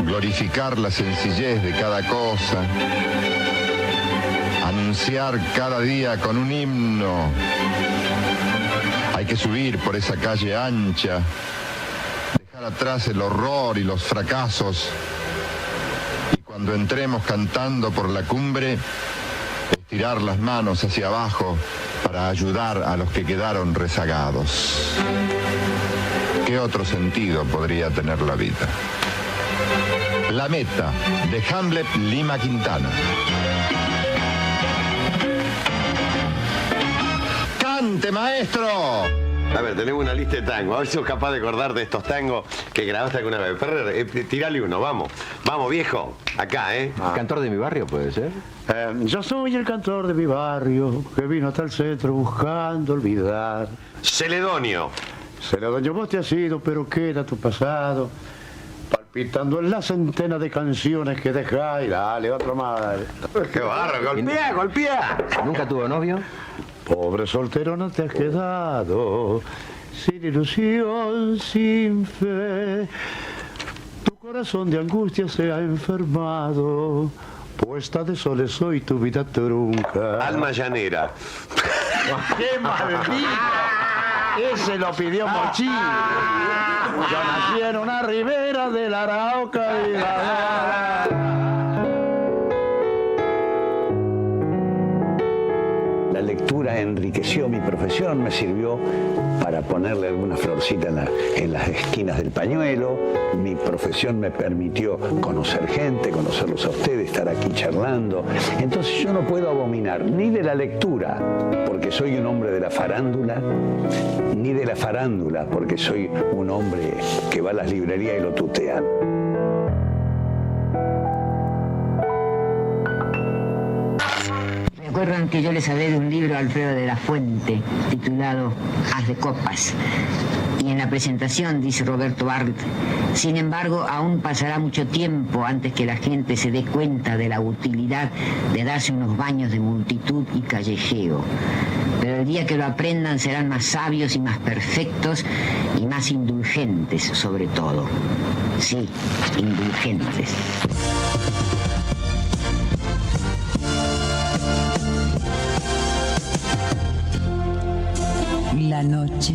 glorificar la sencillez de cada cosa, anunciar cada día con un himno. Hay que subir por esa calle ancha, dejar atrás el horror y los fracasos, y cuando entremos cantando por la cumbre, estirar las manos hacia abajo para ayudar a los que quedaron rezagados. ¿Qué otro sentido podría tener la vida? La meta, de Hamlet Lima Quintana. ¡Cante, maestro! A ver, tenemos una lista de tangos. A ver si sos capaz de acordar de estos tangos que grabaste alguna vez. Ferrer, tirale uno, vamos. Vamos, viejo. Acá, ¿eh? ¿Cantor de mi barrio puede ser? Yo soy el cantor de mi barrio que vino hasta el centro buscando olvidar. Celedonio. Celedonio, vos te has ido, pero queda tu pasado palpitando en la centena de canciones que dejáis. Dale, otro más. ¡Qué barro! ¡Golpea, golpea! ¿Nunca tuvo novio? Pobre soltero, no te has quedado sin ilusión, sin fe. Tu corazón de angustia se ha enfermado. Puesta de soles soy tu vida trunca. Alma llanera. ¡Qué maldito! Ese lo pidió Mochí. Yo nací en una ribera de la Arauca y La lectura enriqueció mi profesión, me sirvió para ponerle alguna florcita en las esquinas del pañuelo. Mi profesión me permitió conocer gente, conocerlos a ustedes, estar aquí charlando. Entonces yo no puedo abominar ni de la lectura, porque soy un hombre de la farándula, ni de la farándula, porque soy un hombre que va a las librerías y lo tutean. Recuerdan que yo les hablé de un libro de Alfredo de la Fuente titulado Haz de Copas, y en la presentación dice Roberto Barlt: sin embargo, aún pasará mucho tiempo antes que la gente se dé cuenta de la utilidad de darse unos baños de multitud y callejeo. Pero el día que lo aprendan serán más sabios y más perfectos y más indulgentes, sobre todo. Sí, indulgentes. La noche,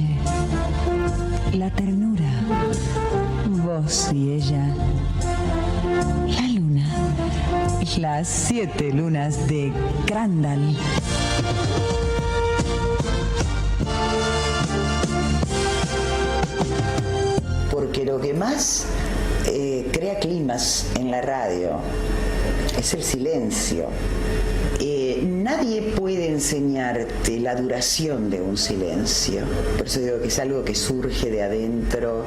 la ternura, vos y ella, la luna, las 7 lunas de Crandall. Porque lo que más crea climas en la radio es el silencio. Nadie puede enseñarte la duración de un silencio. Por eso digo que es algo que surge de adentro,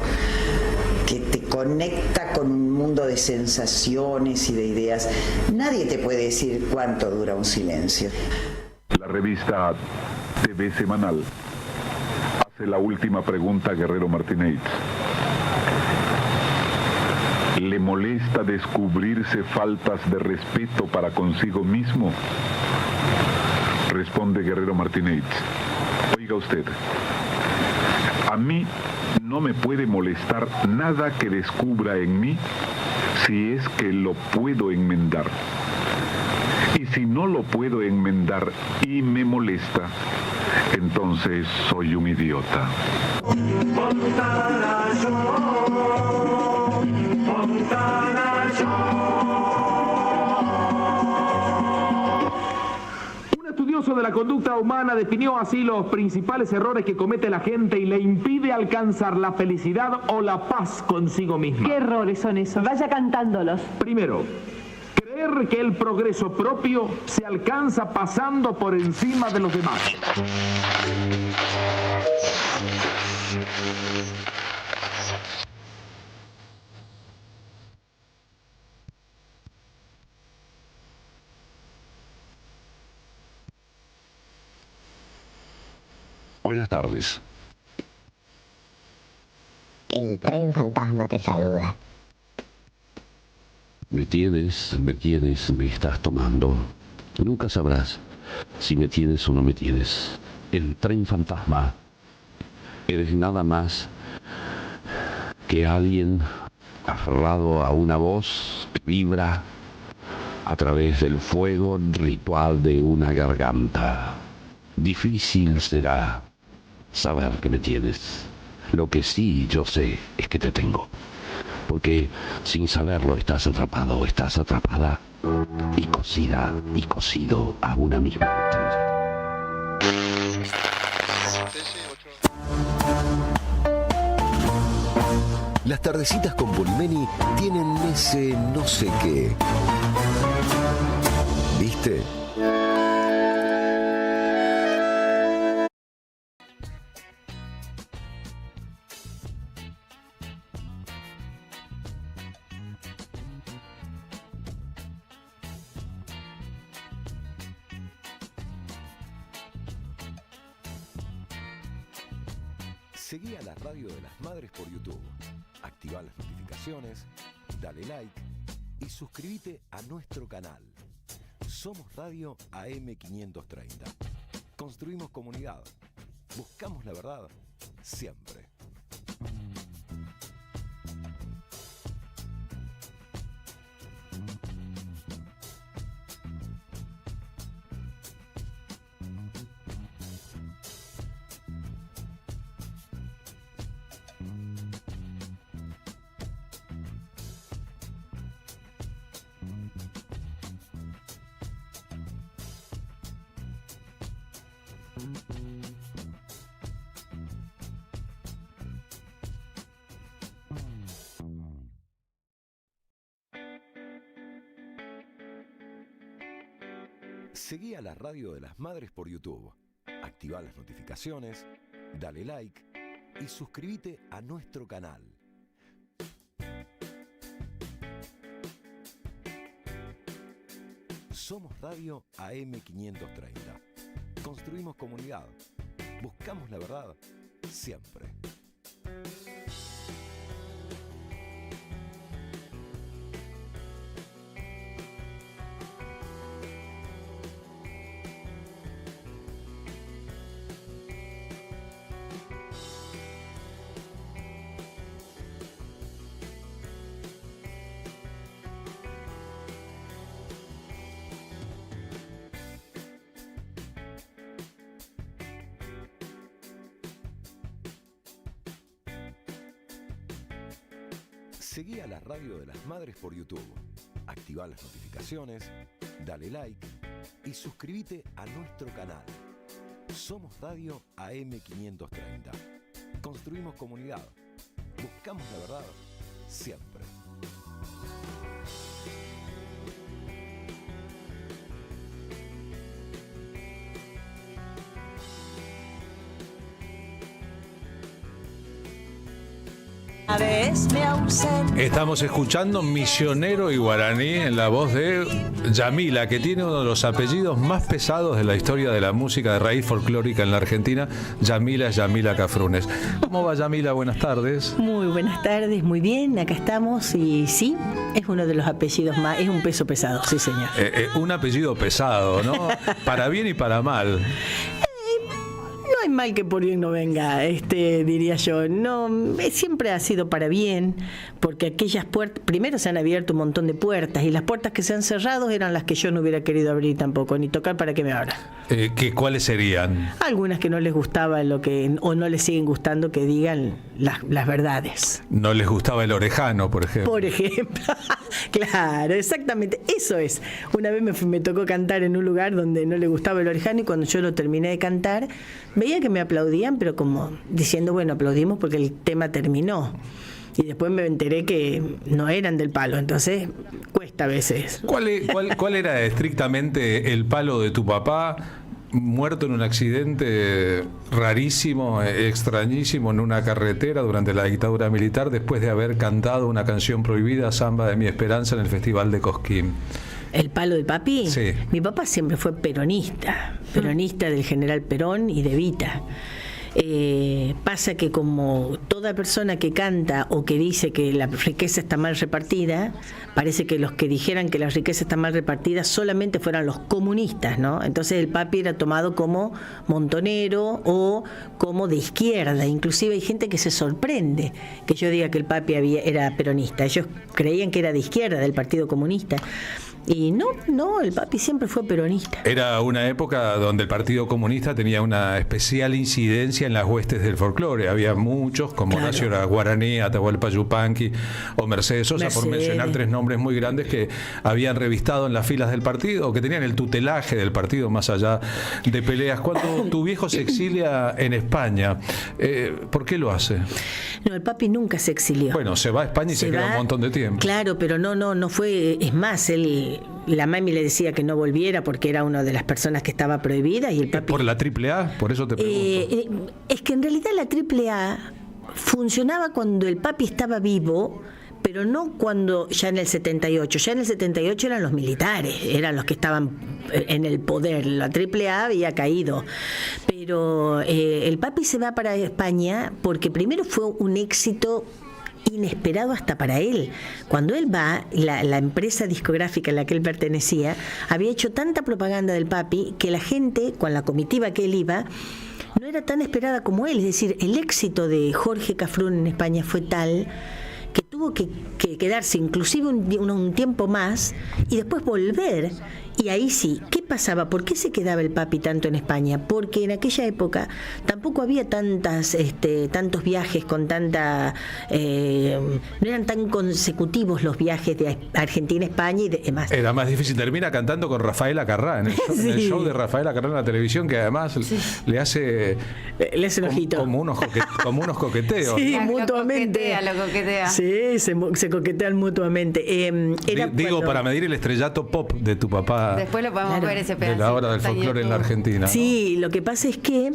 que te conecta con un mundo de sensaciones y de ideas. Nadie te puede decir cuánto dura un silencio. La revista TV Semanal hace la última pregunta a Guerrero Martínez. ¿Le molesta descubrirse faltas de respeto para consigo mismo? Responde Guerrero Martínez. Oiga usted, a mí no me puede molestar nada que descubra en mí si es que lo puedo enmendar. Y si no lo puedo enmendar y me molesta, entonces soy un idiota. Un estudioso de la conducta humana definió así los principales errores que comete la gente y le impide alcanzar la felicidad o la paz consigo misma. ¿Qué errores son esos? Vaya cantándolos. Primero, creer que el progreso propio se alcanza pasando por encima de los demás. Buenas tardes. El tren fantasma te saluda. Me tienes, me estás tomando. Nunca sabrás si me tienes o no me tienes. El tren fantasma. Eres nada más que alguien aferrado a una voz que vibra a través del fuego ritual de una garganta. Difícil será saber que me tienes. Lo que sí yo sé es que te tengo. Porque sin saberlo estás atrapado, estás atrapada y cosida y cosido a una misma botella. Las tardecitas con Polimeni tienen ese no sé qué. ¿Viste? Seguí a la Radio de las Madres por YouTube. Activa las notificaciones, dale like y suscríbete a nuestro canal. Somos Radio AM530. Construimos comunidad. Buscamos la verdad siempre. Seguí a la Radio de las Madres por YouTube. Activa las notificaciones, dale like y suscríbete a nuestro canal. Somos Radio AM530. Construimos comunidad. Buscamos la verdad siempre. Seguí a la Radio de las Madres por YouTube. Activa las notificaciones, dale like y suscríbete a nuestro canal. Somos Radio AM530. Construimos comunidad. Buscamos la verdad siempre. Una vez me ausenté. Estamos escuchando Misionero y Guaraní en la voz de Yamila, que tiene uno de los apellidos más pesados de la historia de la música de raíz folclórica en la Argentina. Yamila es Yamila Cafrunes. ¿Cómo va, Yamila? Buenas tardes. Muy buenas tardes, muy bien, acá estamos y sí, es uno de los apellidos más, es un peso pesado, sí señor. Un apellido pesado, ¿no? Para bien y para mal. No hay mal que por bien no venga, diría yo. No, siempre ha sido para bien, porque aquellas puertas, primero se han abierto un montón de puertas, y las puertas que se han cerrado eran las que yo no hubiera querido abrir tampoco, ni tocar para que me abra. ¿Cuáles serían? Algunas que no les gustaba o no les siguen gustando que digan las verdades. No les gustaba el orejano, por ejemplo. Por ejemplo, claro, exactamente, eso es. Una vez me tocó cantar en un lugar donde no le gustaba el orejano, y cuando yo lo terminé de cantar, veía que me aplaudían, pero como diciendo, bueno, aplaudimos porque el tema terminó. Y después me enteré que no eran del palo, entonces cuesta a veces. ¿Cuál era estrictamente el palo de tu papá, muerto en un accidente rarísimo, extrañísimo, en una carretera durante la dictadura militar, después de haber cantado una canción prohibida, Samba de mi Esperanza, en el Festival de Cosquín? ¿El palo del papi? Sí. Mi papá siempre fue peronista del general Perón y de Evita. Pasa que como toda persona que canta o que dice que la riqueza está mal repartida, parece que los que dijeran que la riqueza está mal repartida solamente fueran los comunistas, ¿no? Entonces el papi era tomado como montonero o como de izquierda. Inclusive hay gente que se sorprende que yo diga que el papi era peronista. Ellos creían que era de izquierda, del Partido Comunista. Y no, el papi siempre fue peronista. Era una época donde el Partido Comunista tenía una especial incidencia en las huestes del folclore. Había muchos, como Horacio Guaraní, Atahualpa Yupanqui o Mercedes Sosa, por mencionar tres nombres muy grandes que habían revistado en las filas del partido, o que tenían el tutelaje del partido más allá de peleas. Cuando tu viejo se exilia en España, ¿por qué lo hace? No, el papi nunca se exilió. Bueno, se va a España y se queda un montón de tiempo. Claro, pero no fue, es más, la mami le decía que no volviera porque era una de las personas que estaba prohibida, y el papi... ¿Por la AAA? Por eso te pregunto. Es que en realidad la AAA funcionaba cuando el papi estaba vivo, pero no cuando ya en el 78. Ya en el 78 eran los militares, eran los que estaban en el poder. La AAA había caído. Pero el papi se va para España porque primero fue un éxito inesperado hasta para él. Cuando él va, la empresa discográfica a la que él pertenecía había hecho tanta propaganda del papi que la gente, con la comitiva que él iba, no era tan esperada como él. Es decir, el éxito de Jorge Cafrún en España fue tal que tuvo que quedarse inclusive un tiempo más y después volver. Y ahí sí, ¿qué pasaba? ¿Por qué se quedaba el papi tanto en España? Porque en aquella época tampoco había tantos viajes con tanta... no eran tan consecutivos los viajes de Argentina a España y demás. Era más difícil. Termina cantando con Rafael Acarrá en el show de Rafael Acarrá en la televisión, que además le hace un ojito. Como unos coqueteos. Sí, mutuamente. Lo coquetea. Sí, se coquetean mutuamente. Para medir el estrellato pop de tu papá. Después lo podemos ver ese pedacito. De la hora del folclore en la Argentina. Sí, lo que pasa es que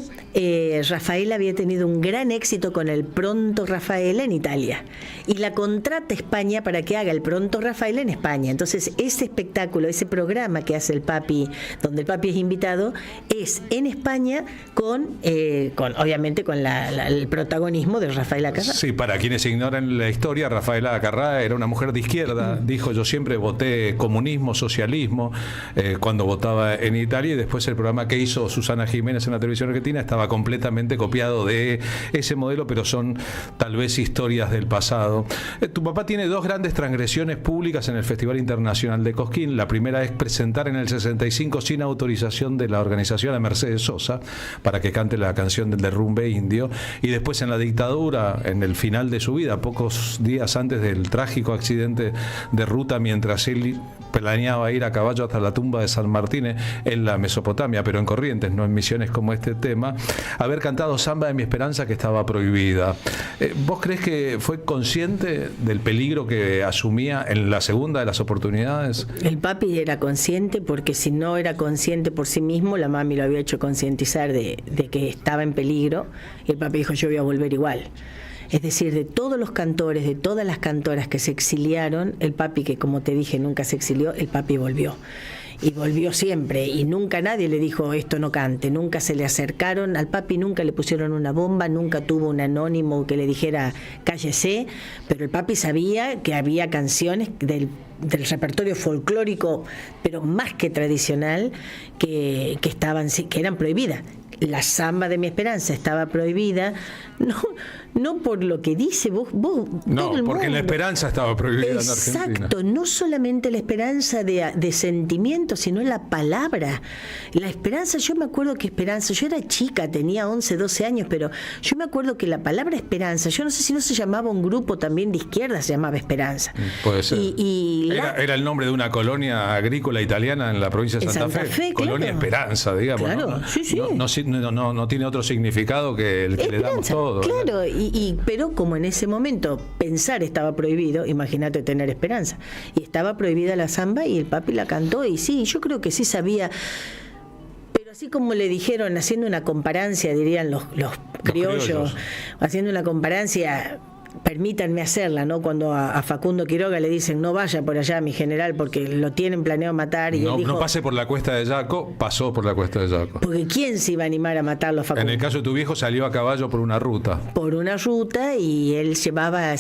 Rafael había tenido un gran éxito con el Pronto Rafael en Italia. Y la contrata España para que haga el Pronto Rafael en España. Entonces, ese espectáculo, ese programa que hace el papi, donde el papi es invitado, es en España obviamente con el protagonismo de Rafael Acarrá. Sí, para quienes ignoran la historia, Rafael Acarrá era una mujer de izquierda. Dijo: yo siempre voté comunismo, socialismo, cuando votaba en Italia, y después el programa que hizo Susana Jiménez en la televisión argentina estaba completamente copiado de ese modelo, pero son tal vez historias del pasado. Tu papá tiene dos grandes transgresiones públicas en el Festival Internacional de Cosquín. La primera es presentar en el 65 sin autorización de la organización a Mercedes Sosa para que cante la canción del derrumbe indio, y después en la dictadura, en el final de su vida, pocos días antes del trágico accidente de ruta, mientras él planeaba ir a caballo hasta la tumba de San Martín en la Mesopotamia, pero en Corrientes, no en Misiones como este tema, haber cantado Samba de mi Esperanza, que estaba prohibida. ¿Vos crees que fue consciente del peligro que asumía en la segunda de las oportunidades? El papi era consciente, porque si no era consciente por sí mismo, la mami lo había hecho concientizar de que estaba en peligro, y el papi dijo: yo voy a volver igual. Es decir, de todos los cantores, de todas las cantoras que se exiliaron, el papi, que como te dije nunca se exilió, el papi volvió. Y volvió siempre, y nunca nadie le dijo esto no cante, nunca se le acercaron al papi, nunca le pusieron una bomba, nunca tuvo un anónimo que le dijera cállese, pero el papi sabía que había canciones del repertorio folclórico, pero más que tradicional, que eran prohibidas. La samba de mi esperanza estaba prohibida, no por lo que dice vos no, porque la esperanza estaba prohibida en Argentina. Exacto, no solamente la esperanza de sentimiento, sino la palabra. La esperanza, yo me acuerdo que esperanza, yo era chica, tenía 11, 12 años, pero yo me acuerdo que la palabra esperanza, yo no sé si no se llamaba un grupo también de izquierda, se llamaba Esperanza. Puede ser. Era el nombre de una colonia agrícola italiana en la provincia de Santa Fe. Colonia claro. Esperanza, digamos. Claro, sí. No tiene otro significado que el que Esperanza, le damos todo. Claro, pero como en ese momento pensar estaba prohibido, imagínate tener esperanza. Y estaba prohibida la samba y el papi la cantó y sí, yo creo que sí sabía. Pero así como le dijeron, haciendo una comparancia, dirían los criollos, haciendo una comparancia, permítanme hacerla, ¿no? Cuando a Facundo Quiroga le dicen no vaya por allá, mi general, porque lo tienen planeado matar, y él dijo, no pase por la cuesta de Yaco, pasó por la cuesta de Yaco. Porque ¿quién se iba a animar a matarlo a Facundo? En el caso de tu viejo salió a caballo por una ruta. Y él llevaba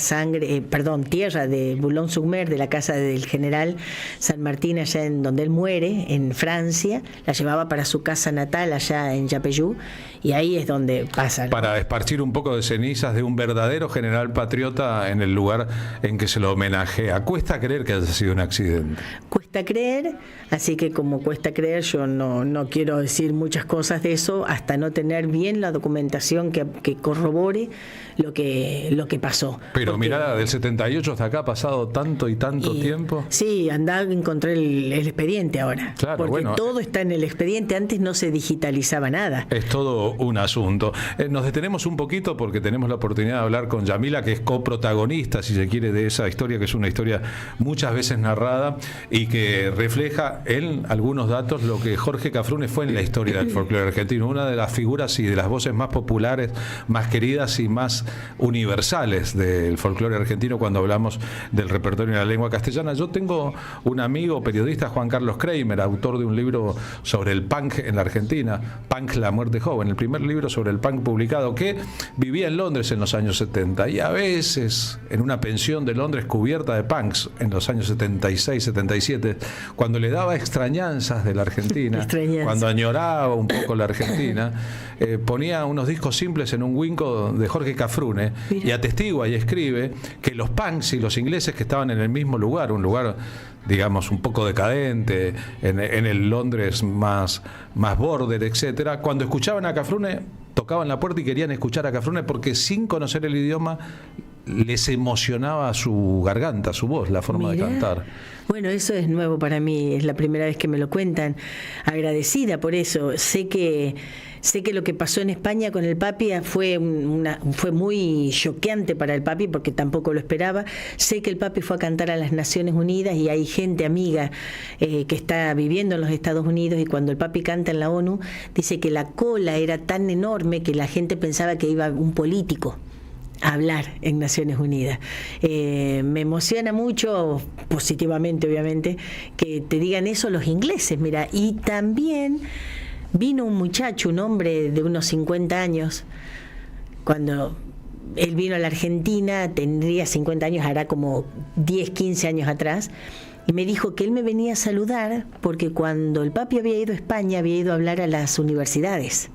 tierra de Boulogne-sur-Mer, de la casa del general San Martín, allá en donde él muere, en Francia, la llevaba para su casa natal allá en Yapeyú, y ahí es donde pasa, ¿no? Para esparcir un poco de cenizas de un verdadero general patriota en el lugar en que se lo homenajea. Cuesta creer que haya sido un accidente. Cuesta creer, así que como cuesta creer, yo no quiero decir muchas cosas de eso hasta no tener bien la documentación que corrobore lo que pasó. Pero mirá, del 78 hasta acá ha pasado tanto y tanto tiempo. Sí, andá, encontré el expediente ahora. Claro, porque todo está en el expediente, antes no se digitalizaba nada. Es todo un asunto. Nos detenemos un poquito porque tenemos la oportunidad de hablar con Yamila, que es coprotagonista, si se quiere, de esa historia, que es una historia muchas veces narrada y que refleja en algunos datos lo que Jorge Cafrune fue en la historia del folclore argentino, una de las figuras y de las voces más populares, más queridas y más universales del folclore argentino cuando hablamos del repertorio en la lengua castellana. Yo tengo un amigo periodista, Juan Carlos Kramer, autor de un libro sobre el punk en la Argentina, Punk, la muerte joven, el primer libro sobre el punk publicado, que vivía en Londres en los años 70 y a veces en una pensión de Londres cubierta de punks en los años 76, 77, cuando le daba extrañanzas de la Argentina, cuando añoraba un poco la Argentina, ponía unos discos simples en un winco de Jorge Cafrune y atestigua y escribe que los punks y los ingleses que estaban en el mismo lugar, un lugar digamos un poco decadente, en el Londres más border, etcétera, cuando escuchaban a Cafrune tocaban la puerta y querían escuchar a Cafrune porque sin conocer el idioma les emocionaba su garganta, su voz, la forma de cantar. Bueno, eso es nuevo para mí, es la primera vez que me lo cuentan. Agradecida por eso. Sé que lo que pasó en España con el papi fue muy choqueante para el papi porque tampoco lo esperaba. Sé que el papi fue a cantar a las Naciones Unidas y hay gente amiga que está viviendo en los Estados Unidos, y cuando el papi canta en la ONU dice que la cola era tan enorme que la gente pensaba que iba un político a hablar en Naciones Unidas. Me emociona mucho, positivamente obviamente, que te digan eso los ingleses, mira. Y también vino un muchacho, un hombre de unos 50 años, cuando él vino a la Argentina, tendría 50 años, hará como 10, 15 años atrás, y me dijo que él me venía a saludar porque cuando el papi había ido a España, había ido a hablar a las universidades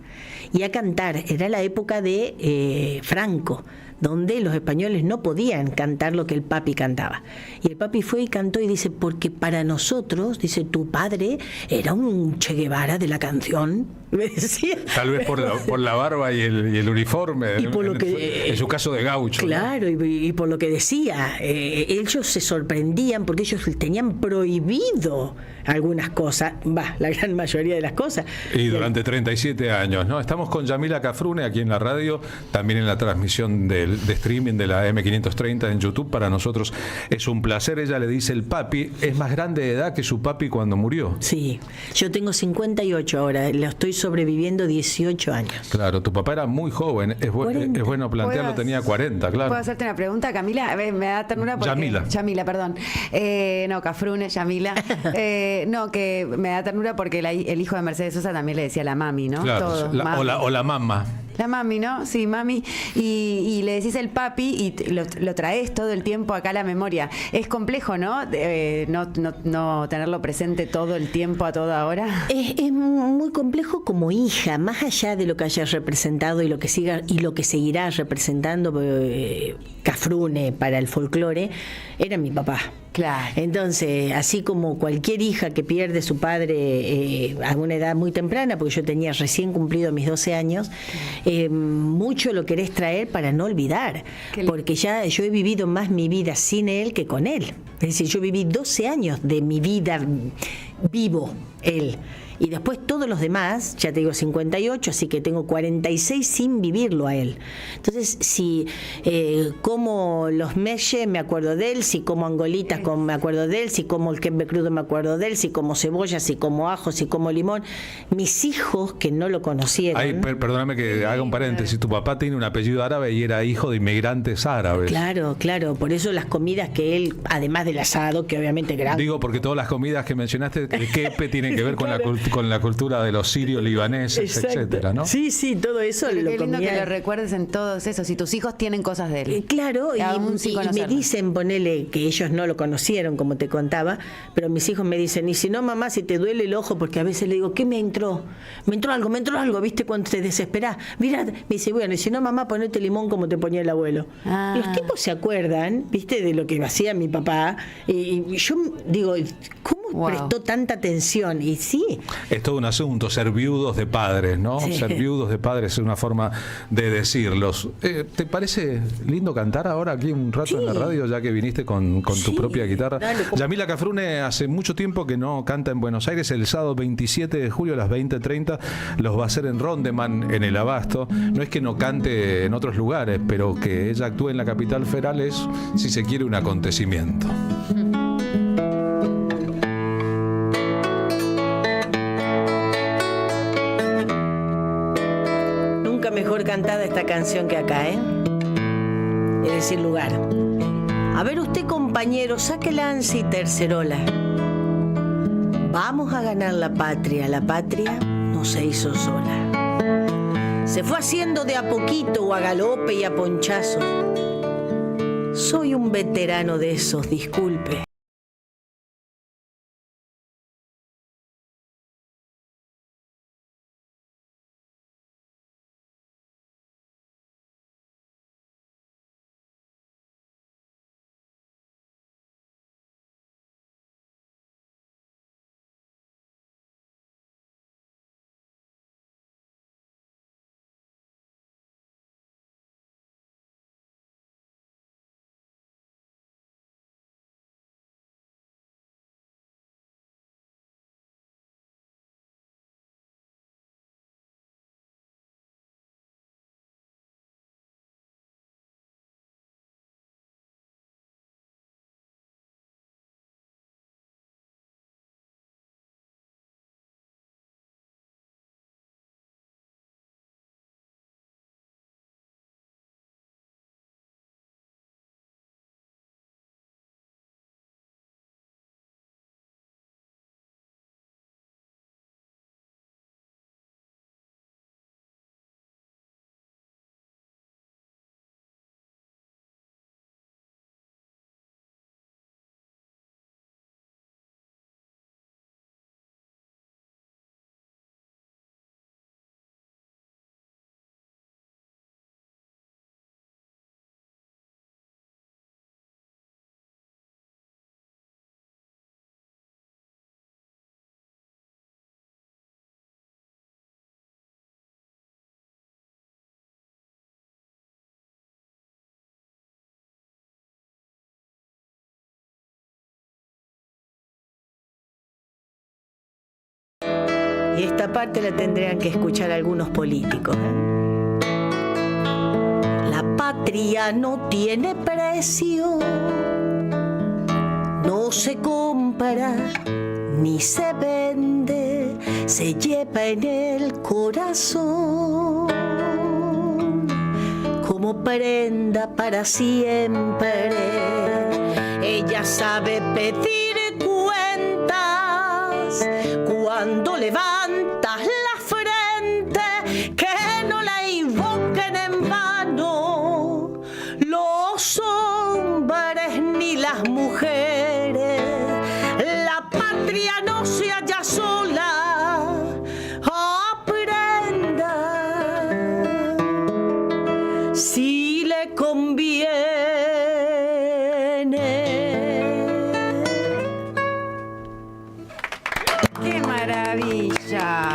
y a cantar. Era la época de Franco, donde los españoles no podían cantar lo que el papi cantaba. Y el papi fue y cantó y dice, porque para nosotros, dice, tu padre era un Che Guevara de la canción. Me decía. Tal vez por la barba y el uniforme, y por en su caso de gaucho. Claro, ¿no? y por lo que decía, ellos se sorprendían porque ellos tenían prohibido algunas cosas, la gran mayoría de las cosas. Y durante 37 años, ¿no? Estamos con Yamila Cafrune aquí en la radio, también en la transmisión de streaming de la M530 en YouTube. Para nosotros es un placer. Ella le dice, el papi es más grande de edad que su papi cuando murió. Sí, yo tengo 58 ahora, lo estoy sobreviviendo 18 años. Claro, tu papá era muy joven, es bueno plantearlo, tenía 40, claro. ¿Puedo hacerte una pregunta, Camila? A ver, me da ternura porque... Yamila, perdón. No, Cafrune, Yamila. No, que me da ternura porque el hijo de Mercedes Sosa también le decía la mami, ¿no? Claro, Todo, o la mamá. La mami, ¿no? Sí, mami. Y le decís el papi y lo traes todo el tiempo acá a la memoria. Es complejo, ¿no? No tenerlo presente todo el tiempo, a toda hora. Es muy complejo como hija, más allá de lo que hayas representado y lo que seguirá representando Cafrune para el folclore, era mi papá. Claro. Entonces, así como cualquier hija que pierde su padre a una edad muy temprana, porque yo tenía recién cumplido mis 12 años, mucho lo querés traer para no olvidar, porque ya yo he vivido más mi vida sin él que con él. Es decir, yo viví 12 años de mi vida vivo él. Y después todos los demás, ya te digo 58, así que tengo 46 sin vivirlo a él. Entonces, si como los meyes me acuerdo de él, si como angolitas me acuerdo de él, si como el quembe crudo me acuerdo de él, si como cebolla, si como ajo, si como limón. Mis hijos que no lo conocieron... Perdóname que haga un paréntesis, tu papá tiene un apellido árabe y era hijo de inmigrantes árabes. Claro, por eso las comidas que él, además del asado, que obviamente grande... Digo, porque todas las comidas que mencionaste, el kepe, tienen que ver con con la cultura de los sirios, libaneses, etcétera, ¿no? Sí, todo eso. Pero qué lindo que lo recuerdes en todos esos. Si tus hijos tienen cosas de él. Claro, y me dicen, ponele, que ellos no lo conocieron, como te contaba, pero mis hijos me dicen, y si no, mamá, si te duele el ojo, porque a veces le digo, ¿qué me entró? Me entró algo, ¿viste? Cuando te desesperás. Mira, me dice, bueno, y si no, mamá, ponete limón como te ponía el abuelo. Los tipos se acuerdan, ¿viste? De lo que hacía mi papá. Y yo digo, ¿cómo prestó tanta atención? Y sí. Es todo un asunto, ser viudos de padres, ¿no? Sí. Ser viudos de padres es una forma de decirlos. ¿Te parece lindo cantar ahora aquí un rato en la radio, ya que viniste con tu propia guitarra? Yamila Cafrune hace mucho tiempo que no canta en Buenos Aires. El sábado 27 de julio a las 20:30 los va a hacer en Rondeman, en el Abasto. No es que no cante en otros lugares, pero que ella actúe en la capital federal es, si se quiere, un acontecimiento. Mejor cantada esta canción que acá, es decir, lugar. A ver usted, compañero, saque lanza y tercerola. Vamos a ganar la patria no se hizo sola. Se fue haciendo de a poquito o a galope y a ponchazo. Soy un veterano de esos, disculpe. Y esta parte la tendrían que escuchar algunos políticos. La patria no tiene precio, no se compra ni se vende, se lleva en el corazón como prenda para siempre. Ella sabe pedir cuentas cuando levantas la frente, que no la invoquen en vano los hombres ni las mujeres. La patria no se halla sola, aprenda si le conviene. ¡Qué maravilla!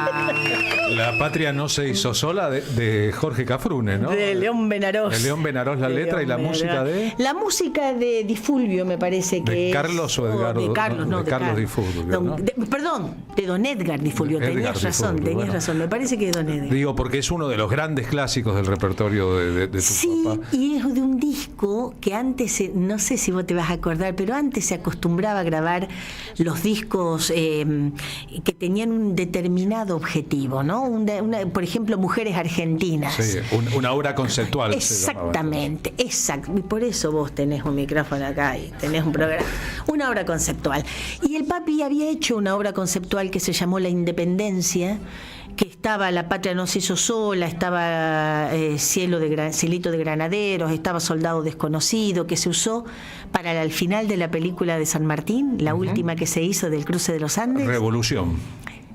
La patria no se hizo sola, de Jorge Cafrune, ¿no? De León Benarós. De León Benarós la De letra León y la Benarós. música de... La música de Di Fulvio me parece que ¿De es... Carlos o Edgardo? De Carlos, no, de Carlos Di Fulvio, ¿no? Perdón, de Don Edgar Di Fulvio. Edgar Tenías Di razón, Fulvio, tenías bueno. razón. Me parece que es Don Edgar. Digo, porque es uno de los grandes clásicos del repertorio de tu Sí, papá. y es de un disco que antes, no sé si vos te vas a acordar, pero antes se acostumbraba a grabar los discos que tenían un determinado objetivo, ¿no? Por ejemplo, Mujeres Argentinas. Sí, una obra conceptual. Exactamente, exacto. Y por eso vos tenés un micrófono acá y tenés un programa, una obra conceptual. Y el papi había hecho una obra conceptual que se llamó La Independencia, que estaba La Patria no se hizo sola, estaba Cielito de Granaderos, estaba Soldado Desconocido, que se usó para el final de la película de San Martín, la última que se hizo del cruce de los Andes. Revolución.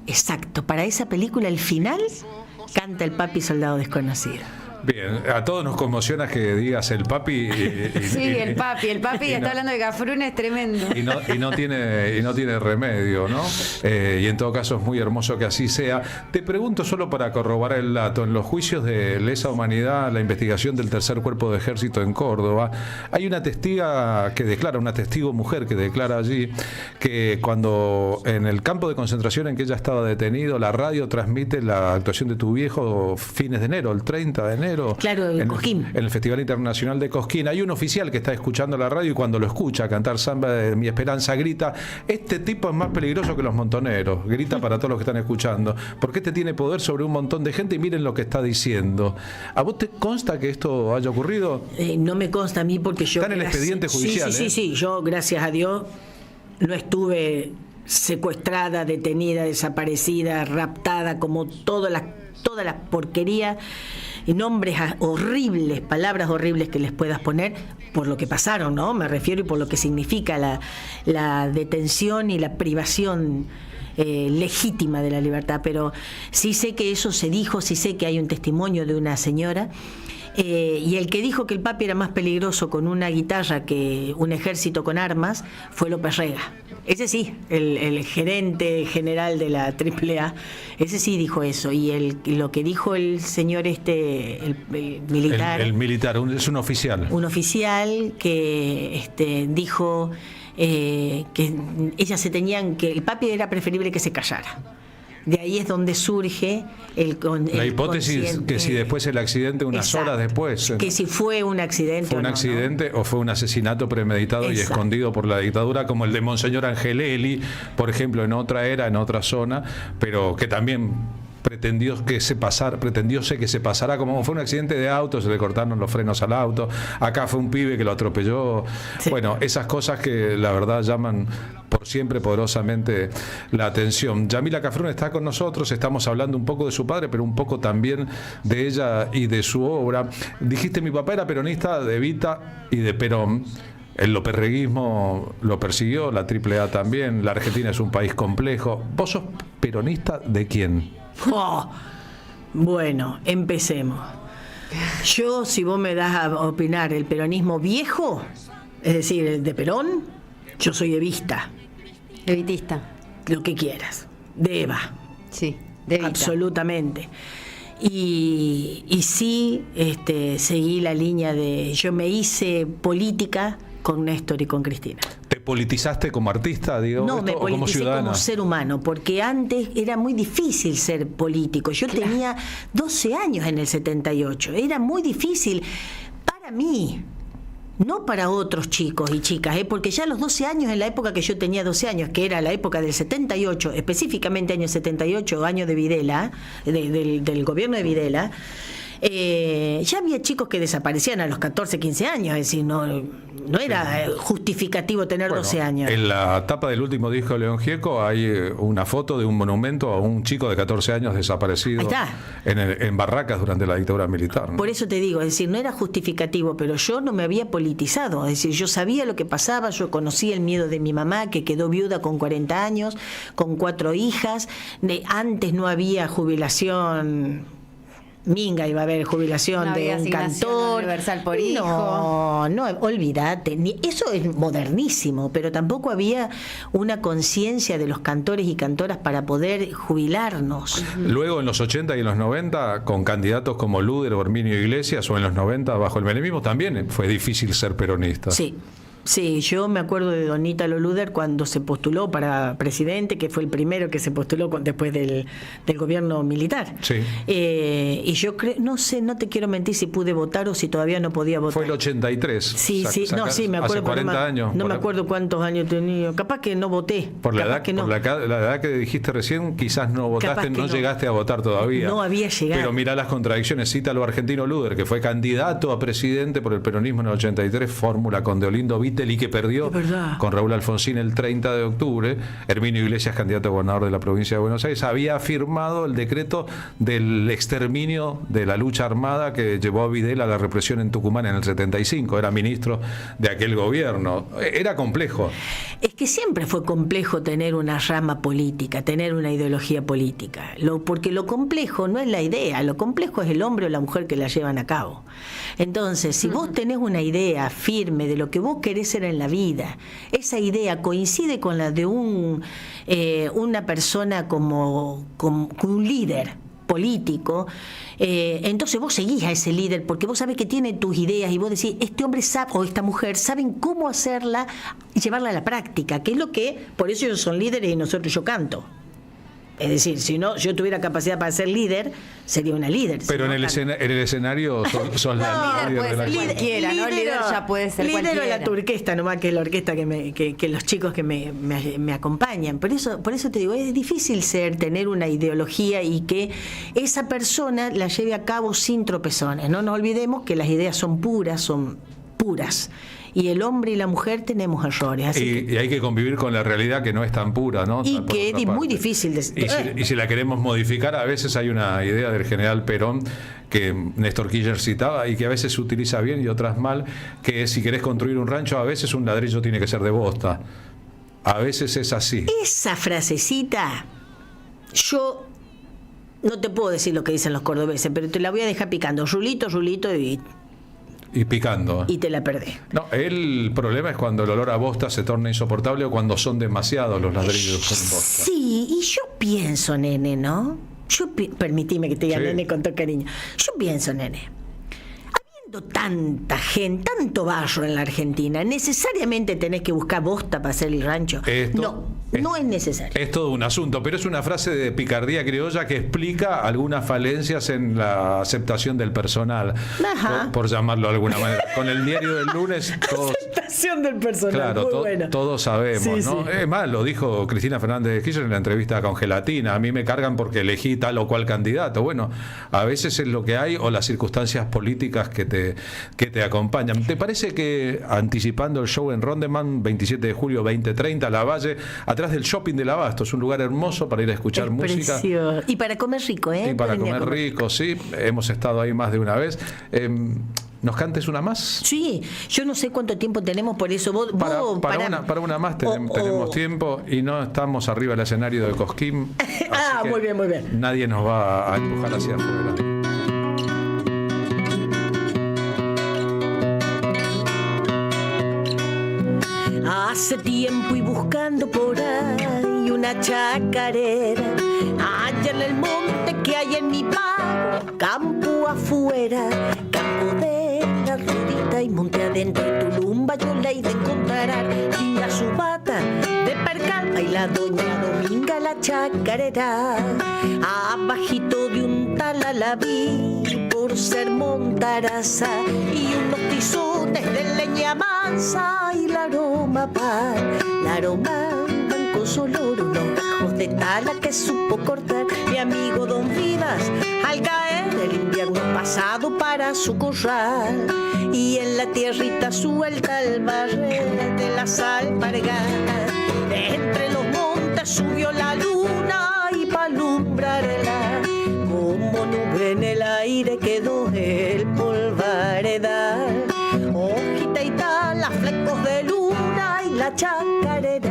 Exacto, para esa película el final canta el papi Soldado Desconocido. Bien, a todos nos conmociona que digas el papi. Sí, el papi está hablando de Cafrune, es tremendo. Y no tiene remedio, ¿no? Y en todo caso es muy hermoso que así sea. Te pregunto solo para corroborar el dato, en los juicios de lesa humanidad, la investigación del tercer cuerpo de ejército en Córdoba, hay una testiga que declara, una testigo mujer que declara allí que cuando en el campo de concentración en que ella estaba detenido, la radio transmite la actuación de tu viejo fines de enero, el 30 de enero. Claro, en Cosquín. En el Festival Internacional de Cosquín. Hay un oficial que está escuchando la radio y cuando lo escucha cantar Samba de Mi Esperanza grita: este tipo es más peligroso que los montoneros. Grita para todos los que están escuchando. Porque este tiene poder sobre un montón de gente y miren lo que está diciendo. ¿A vos te consta que esto haya ocurrido? No me consta a mí porque yo... Está en el expediente judicial. Sí, yo gracias a Dios no estuve secuestrada, detenida, desaparecida, raptada, como toda la porquería y nombres horribles, palabras horribles que les puedas poner por lo que pasaron, ¿no? Me refiero, y por lo que significa la detención y la privación legítima de la libertad. Pero sí sé que eso se dijo, sí sé que hay un testimonio de una señora. Y el que dijo que el papi era más peligroso con una guitarra que un ejército con armas fue López Rega. Ese sí, el gerente general de la AAA, ese sí dijo eso. Y lo que dijo el señor el militar... El militar, es un oficial. Un oficial que dijo que el papi era preferible que se callara. De ahí es donde surge la hipótesis que si después el accidente, unas horas después. Que si fue un accidente. Fue un accidente o fue un asesinato premeditado y escondido por la dictadura, como el de Monseñor Angelelli, por ejemplo, en otra era, en otra zona, pero que también pretendió que se pasara como fue un accidente de auto, se le cortaron los frenos al auto, acá fue un pibe que lo atropelló. Sí. Bueno, esas cosas que la verdad llaman por siempre poderosamente la atención. Yamila Cafrune está con nosotros, estamos hablando un poco de su padre, pero un poco también de ella y de su obra. Dijiste, mi papá era peronista de Evita y de Perón. El loperreguismo lo persiguió, la AAA también, la Argentina es un país complejo. ¿Vos sos peronista de quién? Bueno, empecemos. Yo, si vos me das a opinar el peronismo viejo, es decir, el de Perón, yo soy evista. Evitista. Lo que quieras. De Eva. Sí, de Evita. Absolutamente. Y sí, seguí la línea yo me hice política con Néstor y con Cristina. ¿Te politizaste como artista, digo? No, me politicé como ser humano, porque antes era muy difícil ser político. Yo tenía 12 años en el 78, era muy difícil para mí. No para otros chicos y chicas, porque ya a los 12 años, en la época que yo tenía 12 años, que era la época del 78, específicamente año 78, año de Videla, del gobierno de Videla, ya había chicos que desaparecían a los 14, 15 años, es decir, no era justificativo tener 12 años. En la tapa del último disco de León Gieco hay una foto de un monumento a un chico de 14 años desaparecido en Barracas durante la dictadura militar, ¿no? Por eso te digo, es decir, no era justificativo, pero yo no me había politizado, es decir, yo sabía lo que pasaba, yo conocía el miedo de mi mamá, que quedó viuda con 40 años, con 4 hijas, antes no había jubilación minga, iba a haber jubilación no de un cantor universal por hijo. No, olvídate, eso es modernísimo, pero tampoco había una conciencia de los cantores y cantoras para poder jubilarnos. Luego en los 80 y en los 90 con candidatos como Luder o Herminio Iglesias, o en los 90 bajo el menemismo, también fue difícil ser peronista. Sí, yo me acuerdo de don Ítalo Luder cuando se postuló para presidente, que fue el primero que se postuló después del gobierno militar. Sí. Y yo creo, no sé, no te quiero mentir si pude votar o si todavía no podía votar. Fue el 83. Sí, me acuerdo. Hace 40 años. No me acuerdo cuántos años tenía. Capaz que no voté. Por la edad que dijiste recién, quizás no votaste, no llegaste a votar todavía. No había llegado. Pero mirá las contradicciones. Ítalo Argentino Luder, que fue candidato a presidente por el peronismo en el 83, fórmula con Deolindo Vittel, y que perdió con Raúl Alfonsín el 30 de octubre. Herminio Iglesias, candidato a gobernador de la provincia de Buenos Aires, había firmado el decreto del exterminio de la lucha armada que llevó a Videla a la represión en Tucumán en el 75. Era ministro de aquel gobierno. Era complejo. Es que siempre fue complejo tener una rama política, tener una ideología política. Porque lo complejo no es la idea, lo complejo es el hombre o la mujer que la llevan a cabo. Entonces, si vos tenés una idea firme de lo que vos querés ser en la vida, esa idea coincide con la de una persona como un líder político, entonces vos seguís a ese líder porque vos sabés que tiene tus ideas y vos decís, este hombre sabe, o esta mujer saben cómo hacerla y llevarla a la práctica, que es lo que, por eso ellos son líderes y yo canto. Es decir, si no yo tuviera capacidad para ser líder, sería una líder. Pero en el escenario son la líder de la cualquiera, ¿no? Líder ya puede ser cualquiera. Líder o la orquesta nomás, que es la orquesta que los chicos que me acompañan. Por eso te digo, es difícil tener una ideología y que esa persona la lleve a cabo sin tropezones. No nos olvidemos que las ideas son puras. Y el hombre y la mujer tenemos errores. Y hay que convivir con la realidad que no es tan pura, ¿no? Y que es muy difícil de... Y si la queremos modificar, a veces hay una idea del general Perón que Néstor Kirchner citaba y que a veces se utiliza bien y otras mal, que si querés construir un rancho, a veces un ladrillo tiene que ser de bosta. A veces es así. Esa frasecita, yo no te puedo decir lo que dicen los cordobeses, pero te la voy a dejar picando. Rulito y picando. Y te la perdés. No, el problema es cuando el olor a bosta se torna insoportable o cuando son demasiados los ladrillos con bosta. Sí, y yo pienso, nene, ¿no? Permitime que te diga nene con todo cariño. Yo pienso, nene, habiendo tanta gente, tanto barro en la Argentina, ¿necesariamente tenés que buscar bosta para hacer el rancho? No es necesario. Es todo un asunto, pero es una frase de picardía criolla que explica algunas falencias en la aceptación del personal, por llamarlo de alguna manera. Con el diario del lunes, aceptación del personal, claro, muy bueno. Todos sabemos, ¿no? Es más, lo dijo Cristina Fernández de Kirchner en la entrevista con Gelatina. A mí me cargan porque elegí tal o cual candidato. Bueno, a veces es lo que hay o las circunstancias políticas que te acompañan. ¿Te parece que, anticipando el show en Rondeman, 27 de julio 2030, Lavalle, atrás del shopping del Abasto, es un lugar hermoso para ir a escuchar música? Precioso. Y para comer rico, ¿eh? Y para comer rico, sí. Hemos estado ahí más de una vez. ¿Nos cantes una más? Sí, yo no sé cuánto tiempo tenemos, por eso para una más tenemos tiempo y no estamos arriba del escenario de Cosquín. Muy bien. Nadie nos va a empujar hacia afuera. Hace tiempo y buscando por ahí una chacarera, allá en el monte que hay en mi pago, campo afuera, campo de la Rudita y monte adentro en Tulumba yo la he de encontrar, y a su bata de percal baila era doña Dominga la chacarera. Abajito de un tal la vi por ser montaraza y unos tizones de leña mansa y la aroma con solor, unos gajos de tala que supo cortar mi amigo Don Vidas al caer el invierno pasado para su corral. Y en la tierrita suelta el barrer de las alpargatas, de entre los montes subió la luna y pa' alumbrarla, como nube en el aire quedó el polvaredal. Hojita y tal, las flecos de luna y la chacarera.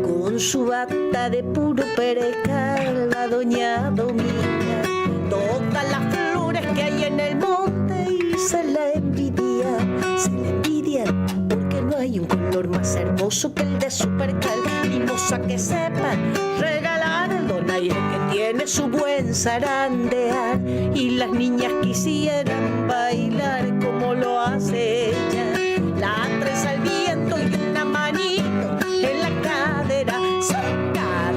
Con su bata de puro percal, la doña Dominga todas las flores que hay en el monte y se la envidian porque no hay un color más hermoso que el de su percal. Y moza que sepan regalar el donaire que tiene su buen zarandear, y las niñas quisieran bailar como lo hace ella. La trenza al viento y una manito en la cadera, cerca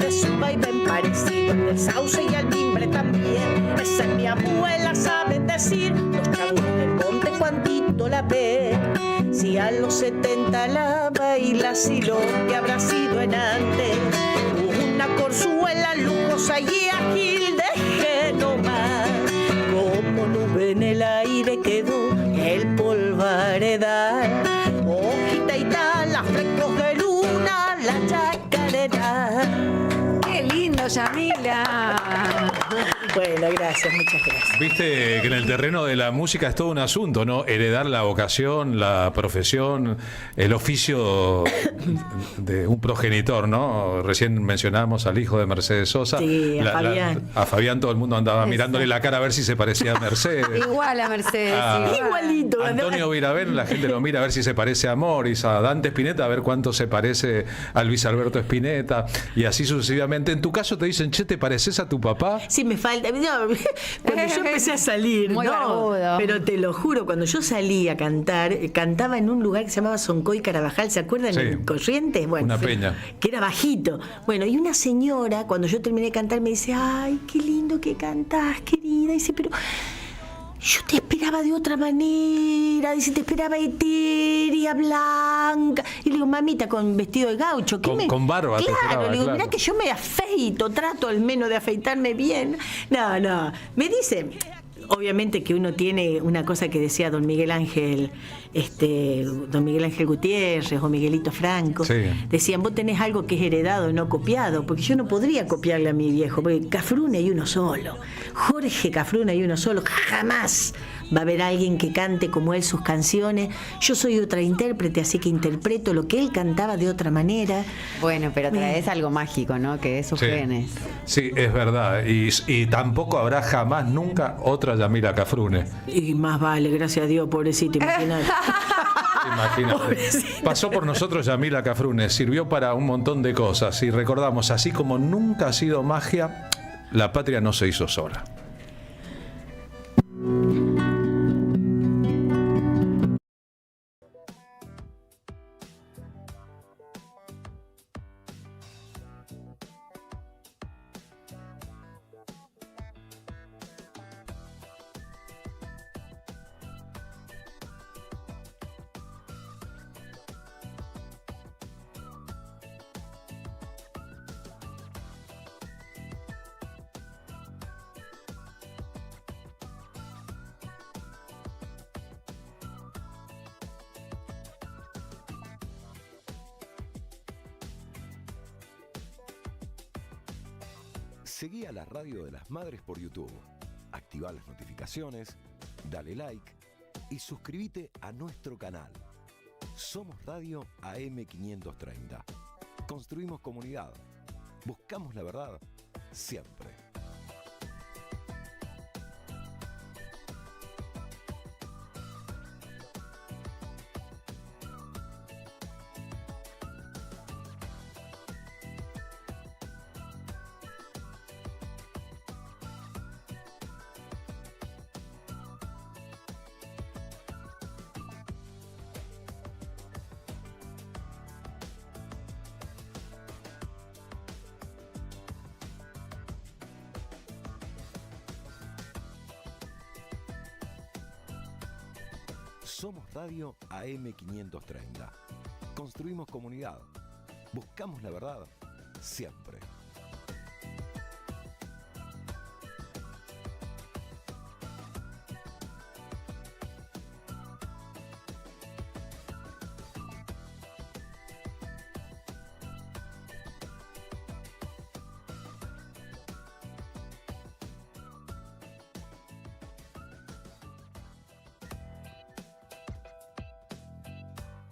de su vaivén parecido al del sauce y al timbre también. Esa es mi abuela, saben decir los changos del monte cuantito la ve. Si a los 70 la baila, si lo que habrá sido en antes, una corzuela lujosa y ágil de nomás, como nube en el aire quedó el polvaredal. Hojita y tal, las flecos de luna, la chacarera. ¡Qué lindo, Yamila! Bueno, gracias, muchas gracias. Viste que en el terreno de la música es todo un asunto, ¿no? Heredar la vocación, la profesión, el oficio de un progenitor, ¿no? Recién mencionamos al hijo de Mercedes Sosa. Sí, a Fabián. A Fabián todo el mundo andaba mirándole la cara a ver si se parecía a Mercedes. Igual a Mercedes. Igualito. Antonio Viravén, la gente lo mira a ver si se parece a Morris, a Dante Spinetta, a ver cuánto se parece a Luis Alberto Spinetta, y así sucesivamente. En tu caso te dicen, che, ¿te pareces a tu papá? Sí, me falta. No, cuando yo empecé a salir, Muy no, barbudo. pero te lo juro, cuando yo salí a cantar, cantaba en un lugar que se llamaba Soncoy Carabajal, ¿se acuerdan? Sí. En Corrientes, bueno, Una peña. que era bajito. Bueno, y una señora, cuando yo terminé de cantar, me dice, ay, qué lindo que cantás, querida. Dice, pero yo te esperaba de otra manera, dice, te esperaba etérea, blanca. Y le digo, mamita, con vestido de gaucho. Con barba te esperaba, Claro, le digo, claro. mirá que yo me afeito, trato al menos de afeitarme bien. No, me dice, obviamente que uno tiene una cosa que decía don Miguel Ángel Gutiérrez o Miguelito Franco. Sí. Decían, vos tenés algo que es heredado, no copiado, porque yo no podría copiarle a mi viejo, porque Cafrune hay uno solo. Jorge Cafrune hay uno solo. Jamás va a haber alguien que cante como él sus canciones. Yo soy otra intérprete, así que interpreto lo que él cantaba de otra manera. Bueno, pero traes algo mágico, ¿no? Que es sus Sí. genes. Sí, es verdad. Y tampoco habrá jamás, nunca otra Yamila Cafrune. Y más vale, gracias a Dios, pobrecito, imagínate. Imagínate. Pasó por nosotros Yamila Cafrune, sirvió para un montón de cosas. Y recordamos, así como nunca ha sido magia, la patria no se hizo sola. Seguí a la Radio de las Madres por YouTube. Activa las notificaciones, dale like y suscríbete a nuestro canal. Somos Radio AM530. Construimos comunidad. Buscamos la verdad siempre. Somos Radio AM530. Construimos comunidad. Buscamos la verdad siempre.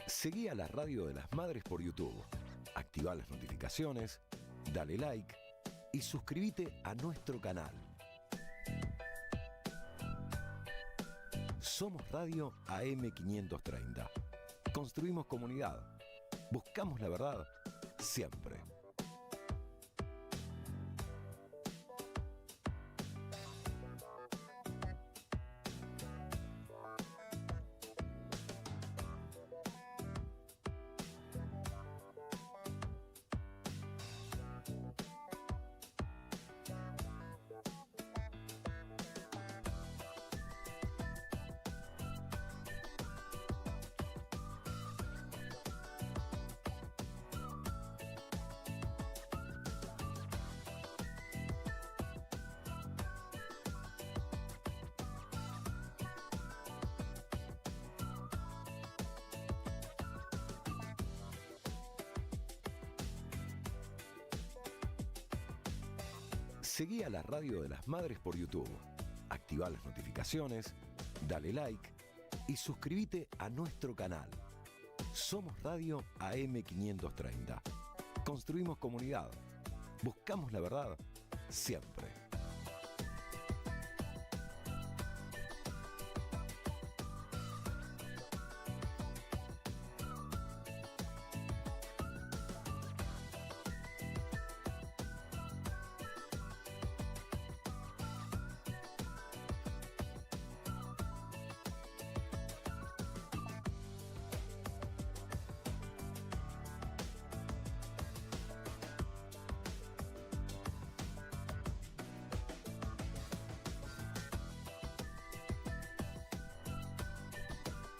Seguí a la Radio de las Madres por YouTube. Activá las notificaciones, dale like y suscríbete a nuestro canal. Somos Radio AM530. Construimos comunidad. Buscamos la verdad siempre. Seguí a la Radio de las Madres por YouTube. Activá las notificaciones, dale like y suscríbete a nuestro canal. Somos Radio AM530. Construimos comunidad. Buscamos la verdad siempre.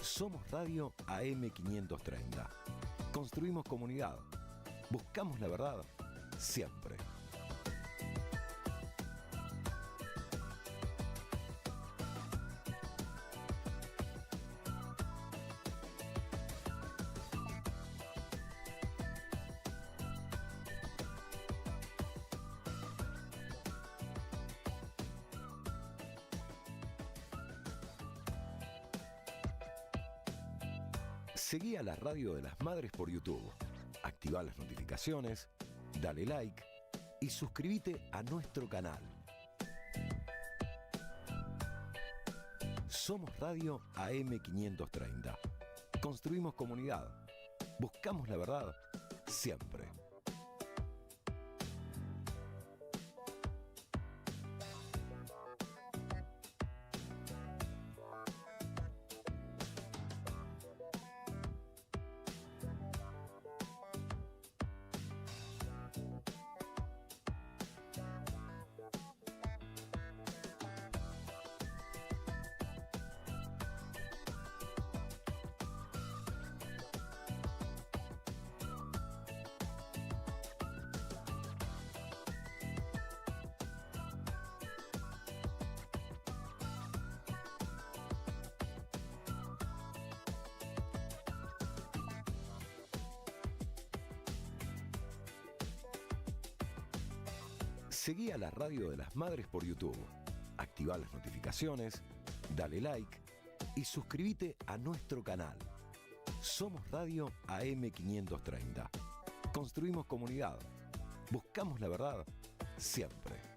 Somos Radio AM530. Construimos comunidad. Buscamos la verdad siempre. Seguí a la Radio de las Madres por YouTube. Activá las notificaciones, dale like y suscríbete a nuestro canal. Somos Radio AM530. Construimos comunidad. Buscamos la verdad siempre. Seguí a la Radio de las Madres por YouTube. Activá las notificaciones, dale like y suscríbete a nuestro canal. Somos Radio AM530. Construimos comunidad. Buscamos la verdad siempre.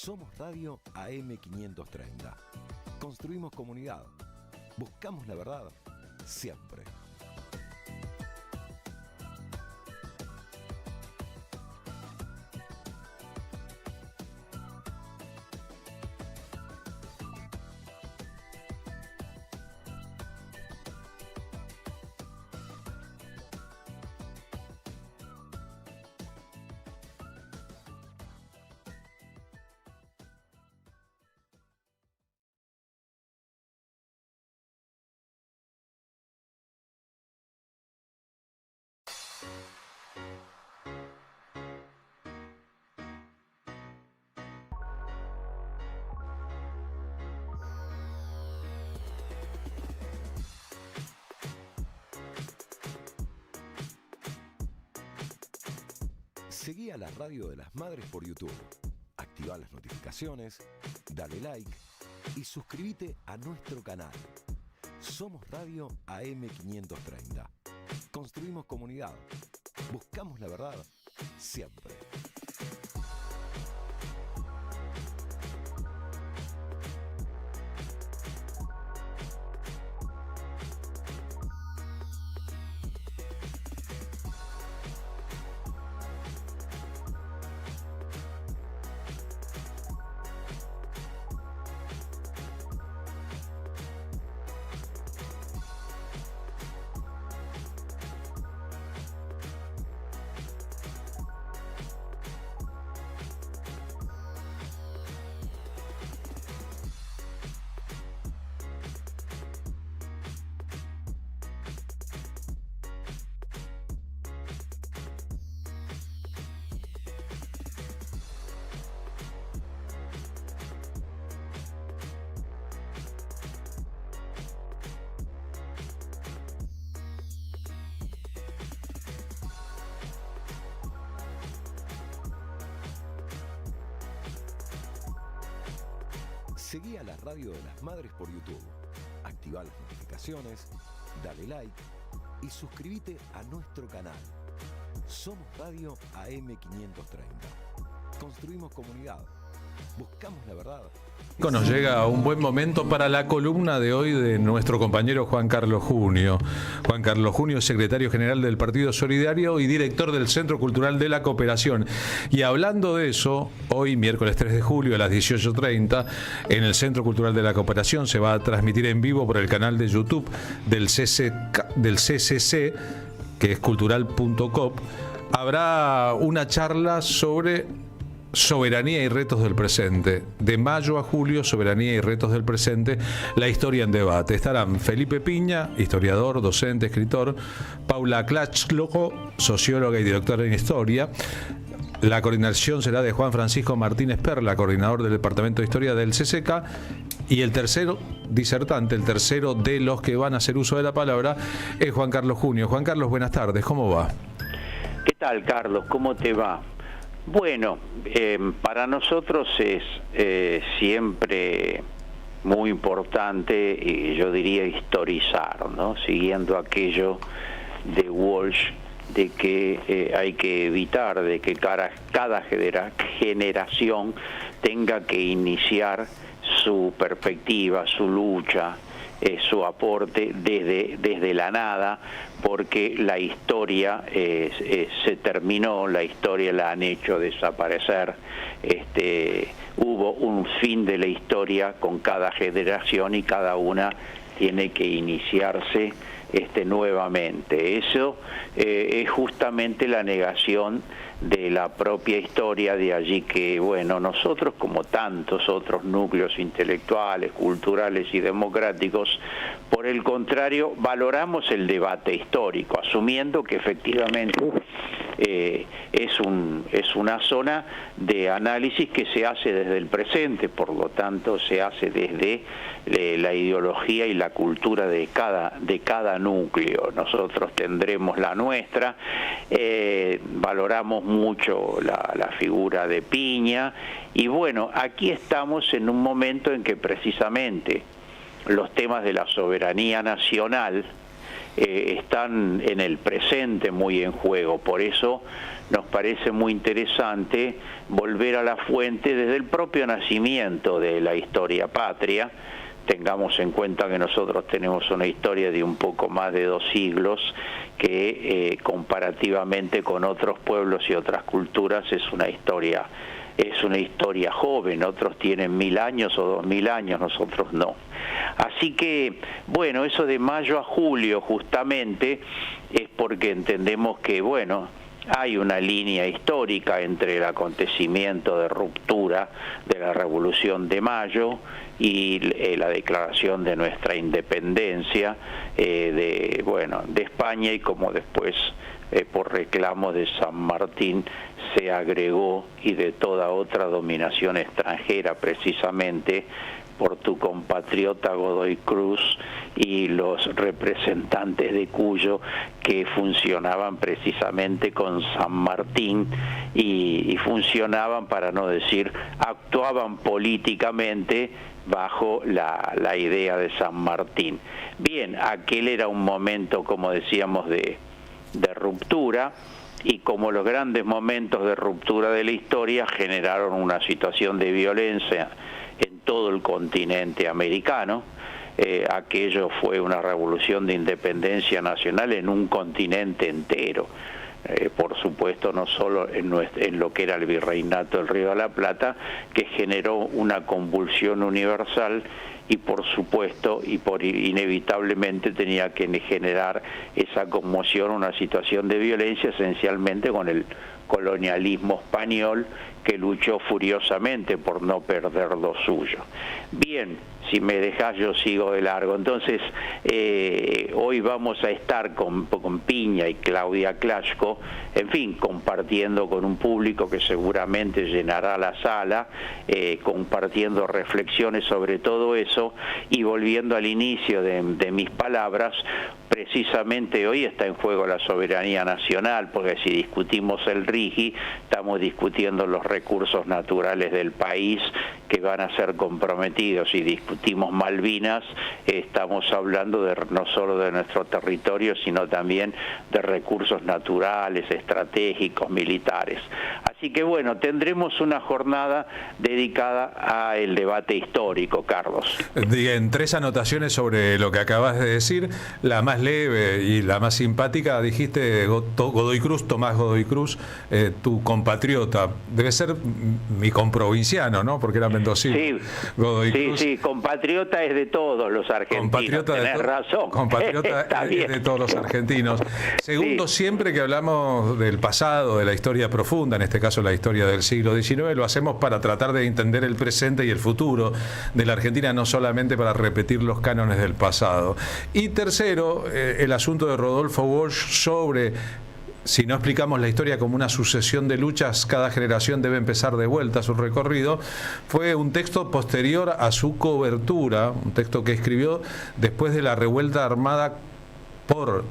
Somos Radio AM530. Construimos comunidad. Buscamos la verdad siempre. Seguí a la Radio de las Madres por YouTube. Activa las notificaciones, dale like y suscríbete a nuestro canal. Somos Radio AM530. Construimos comunidad. Buscamos la verdad siempre. Seguí a la Radio de las Madres por YouTube. Activa las notificaciones, dale like y suscríbete a nuestro canal. Somos Radio AM530. Construimos comunidad. Buscamos la verdad. Nos llega un buen momento para la columna de hoy de nuestro compañero Juan Carlos Junio. Juan Carlos Junio es secretario general del Partido Solidario y director del Centro Cultural de la Cooperación. Y hablando de eso, hoy, miércoles 3 de julio a las 18:30, en el Centro Cultural de la Cooperación se va a transmitir en vivo por el canal de YouTube del CCC, que es cultural.coop. Habrá una charla sobre soberanía y retos del presente. De mayo a julio, soberanía y retos del presente, la historia en debate. Estarán Felipe Piña, historiador, docente, escritor, Paula Klachloco, socióloga y directora en historia. La coordinación será de Juan Francisco Martínez Perla, coordinador del Departamento de Historia del CCK. Y el tercero disertante, el tercero de los que van a hacer uso de la palabra, es Juan Carlos Junio. Juan Carlos, buenas tardes, ¿cómo va? ¿Qué tal, Carlos? ¿Cómo te va? Bueno, para nosotros es siempre muy importante, y yo diría historizar, ¿no? Siguiendo aquello de Walsh, de que hay que evitar de que cada generación tenga que iniciar su perspectiva, su lucha, su aporte desde la nada, porque la historia se terminó, la historia la han hecho desaparecer. Hubo un fin de la historia con cada generación y cada una tiene que iniciarse nuevamente. Eso es justamente la negación de la propia historia, de allí que, bueno, nosotros, como tantos otros núcleos intelectuales, culturales y democráticos, por el contrario, valoramos el debate histórico, asumiendo que efectivamente es una zona de análisis que se hace desde el presente, por lo tanto se hace desde la ideología y la cultura de cada núcleo. Nosotros tendremos la nuestra, valoramos mucho la figura de Piña, y bueno, aquí estamos en un momento en que precisamente los temas de la soberanía nacional están en el presente muy en juego. Por eso nos parece muy interesante volver a la fuente desde el propio nacimiento de la historia patria. Tengamos en cuenta que nosotros tenemos una historia de un poco más de 2 siglos que comparativamente con otros pueblos y otras culturas es una historia joven. Otros tienen 1000 años o 2000 años, nosotros no. Así que, bueno, eso de mayo a julio justamente es porque entendemos que, bueno, hay una línea histórica entre el acontecimiento de ruptura de la Revolución de Mayo y la declaración de nuestra independencia de España, y como después por reclamo de San Martín se agregó, y de toda otra dominación extranjera, precisamente por tu compatriota Godoy Cruz y los representantes de Cuyo, que funcionaban precisamente con San Martín y funcionaban, para no decir, actuaban políticamente bajo la idea de San Martín. Bien, aquel era un momento, como decíamos, de ruptura, y como los grandes momentos de ruptura de la historia generaron una situación de violencia en todo el continente americano, aquello fue una revolución de independencia nacional en un continente entero. Por supuesto, no solo en lo que era el virreinato del Río de la Plata, que generó una convulsión universal, y por supuesto inevitablemente tenía que generar esa conmoción, una situación de violencia, esencialmente con el colonialismo español, que luchó furiosamente por no perder lo suyo. Bien, si me dejás yo sigo de largo. Entonces, hoy vamos a estar con Piña y Claudia Clashko, en fin, compartiendo con un público que seguramente llenará la sala, compartiendo reflexiones sobre todo eso, y volviendo al inicio de mis palabras. Precisamente hoy está en juego la soberanía nacional, porque si discutimos el RIGI, estamos discutiendo los recursos naturales del país que van a ser comprometidos. Si discutimos Malvinas, estamos hablando no solo de nuestro territorio, sino también de recursos naturales, estratégicos, militares. Así que bueno, tendremos una jornada dedicada al debate histórico, Carlos. En 3 anotaciones sobre lo que acabas de decir, la más leve y la más simpática, dijiste Godoy Cruz, Tomás Godoy Cruz, tu compatriota, debe ser mi comprovinciano, ¿no? Porque era mendocino. Sí, Godoy Cruz. Sí, compatriota es de todos los argentinos, tenés razón. Compatriota es de todos los argentinos. Segundo, siempre que hablamos del pasado, de la historia profunda, en este caso la historia del siglo XIX, lo hacemos para tratar de entender el presente y el futuro de la Argentina, no solamente para repetir los cánones del pasado. Y tercero, el asunto de Rodolfo Walsh sobre: si no explicamos la historia como una sucesión de luchas, cada generación debe empezar de vuelta su recorrido. Fue un texto posterior a su cobertura, un texto que escribió después de la revuelta armada por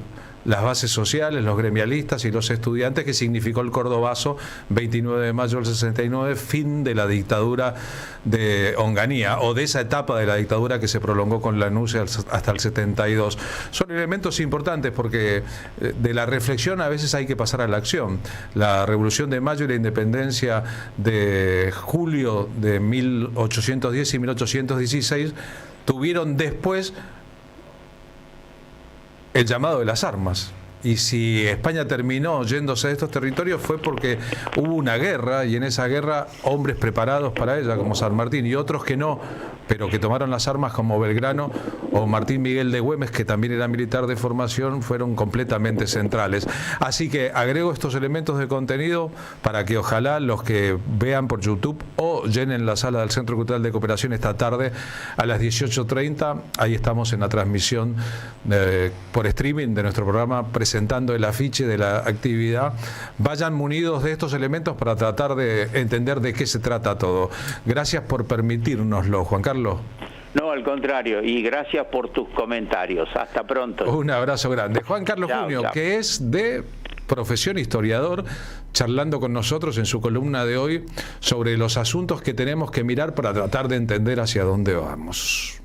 las bases sociales, los gremialistas y los estudiantes, que significó el Cordobazo, 29 de mayo del 69, fin de la dictadura de Onganía, o de esa etapa de la dictadura que se prolongó con Lanusse hasta el 72. Son elementos importantes porque de la reflexión a veces hay que pasar a la acción. La Revolución de Mayo y la independencia de julio de 1810 y 1816 tuvieron después el llamado de las armas. Y si España terminó yéndose de estos territorios fue porque hubo una guerra, y en esa guerra hombres preparados para ella, como San Martín, y otros que no, pero que tomaron las armas, como Belgrano o Martín Miguel de Güemes, que también era militar de formación, fueron completamente centrales. Así que agrego estos elementos de contenido para que ojalá los que vean por YouTube o llenen la sala del Centro Cultural de Cooperación esta tarde a las 18:30, ahí estamos en la transmisión por streaming de nuestro programa, presentando el afiche de la actividad. Vayan munidos de estos elementos para tratar de entender de qué se trata todo. Gracias por permitírnoslo, Juan Carlos. No, al contrario, y gracias por tus comentarios. Hasta pronto. Un abrazo grande. Juan Carlos Junio, que es de profesión historiador, charlando con nosotros en su columna de hoy sobre los asuntos que tenemos que mirar para tratar de entender hacia dónde vamos.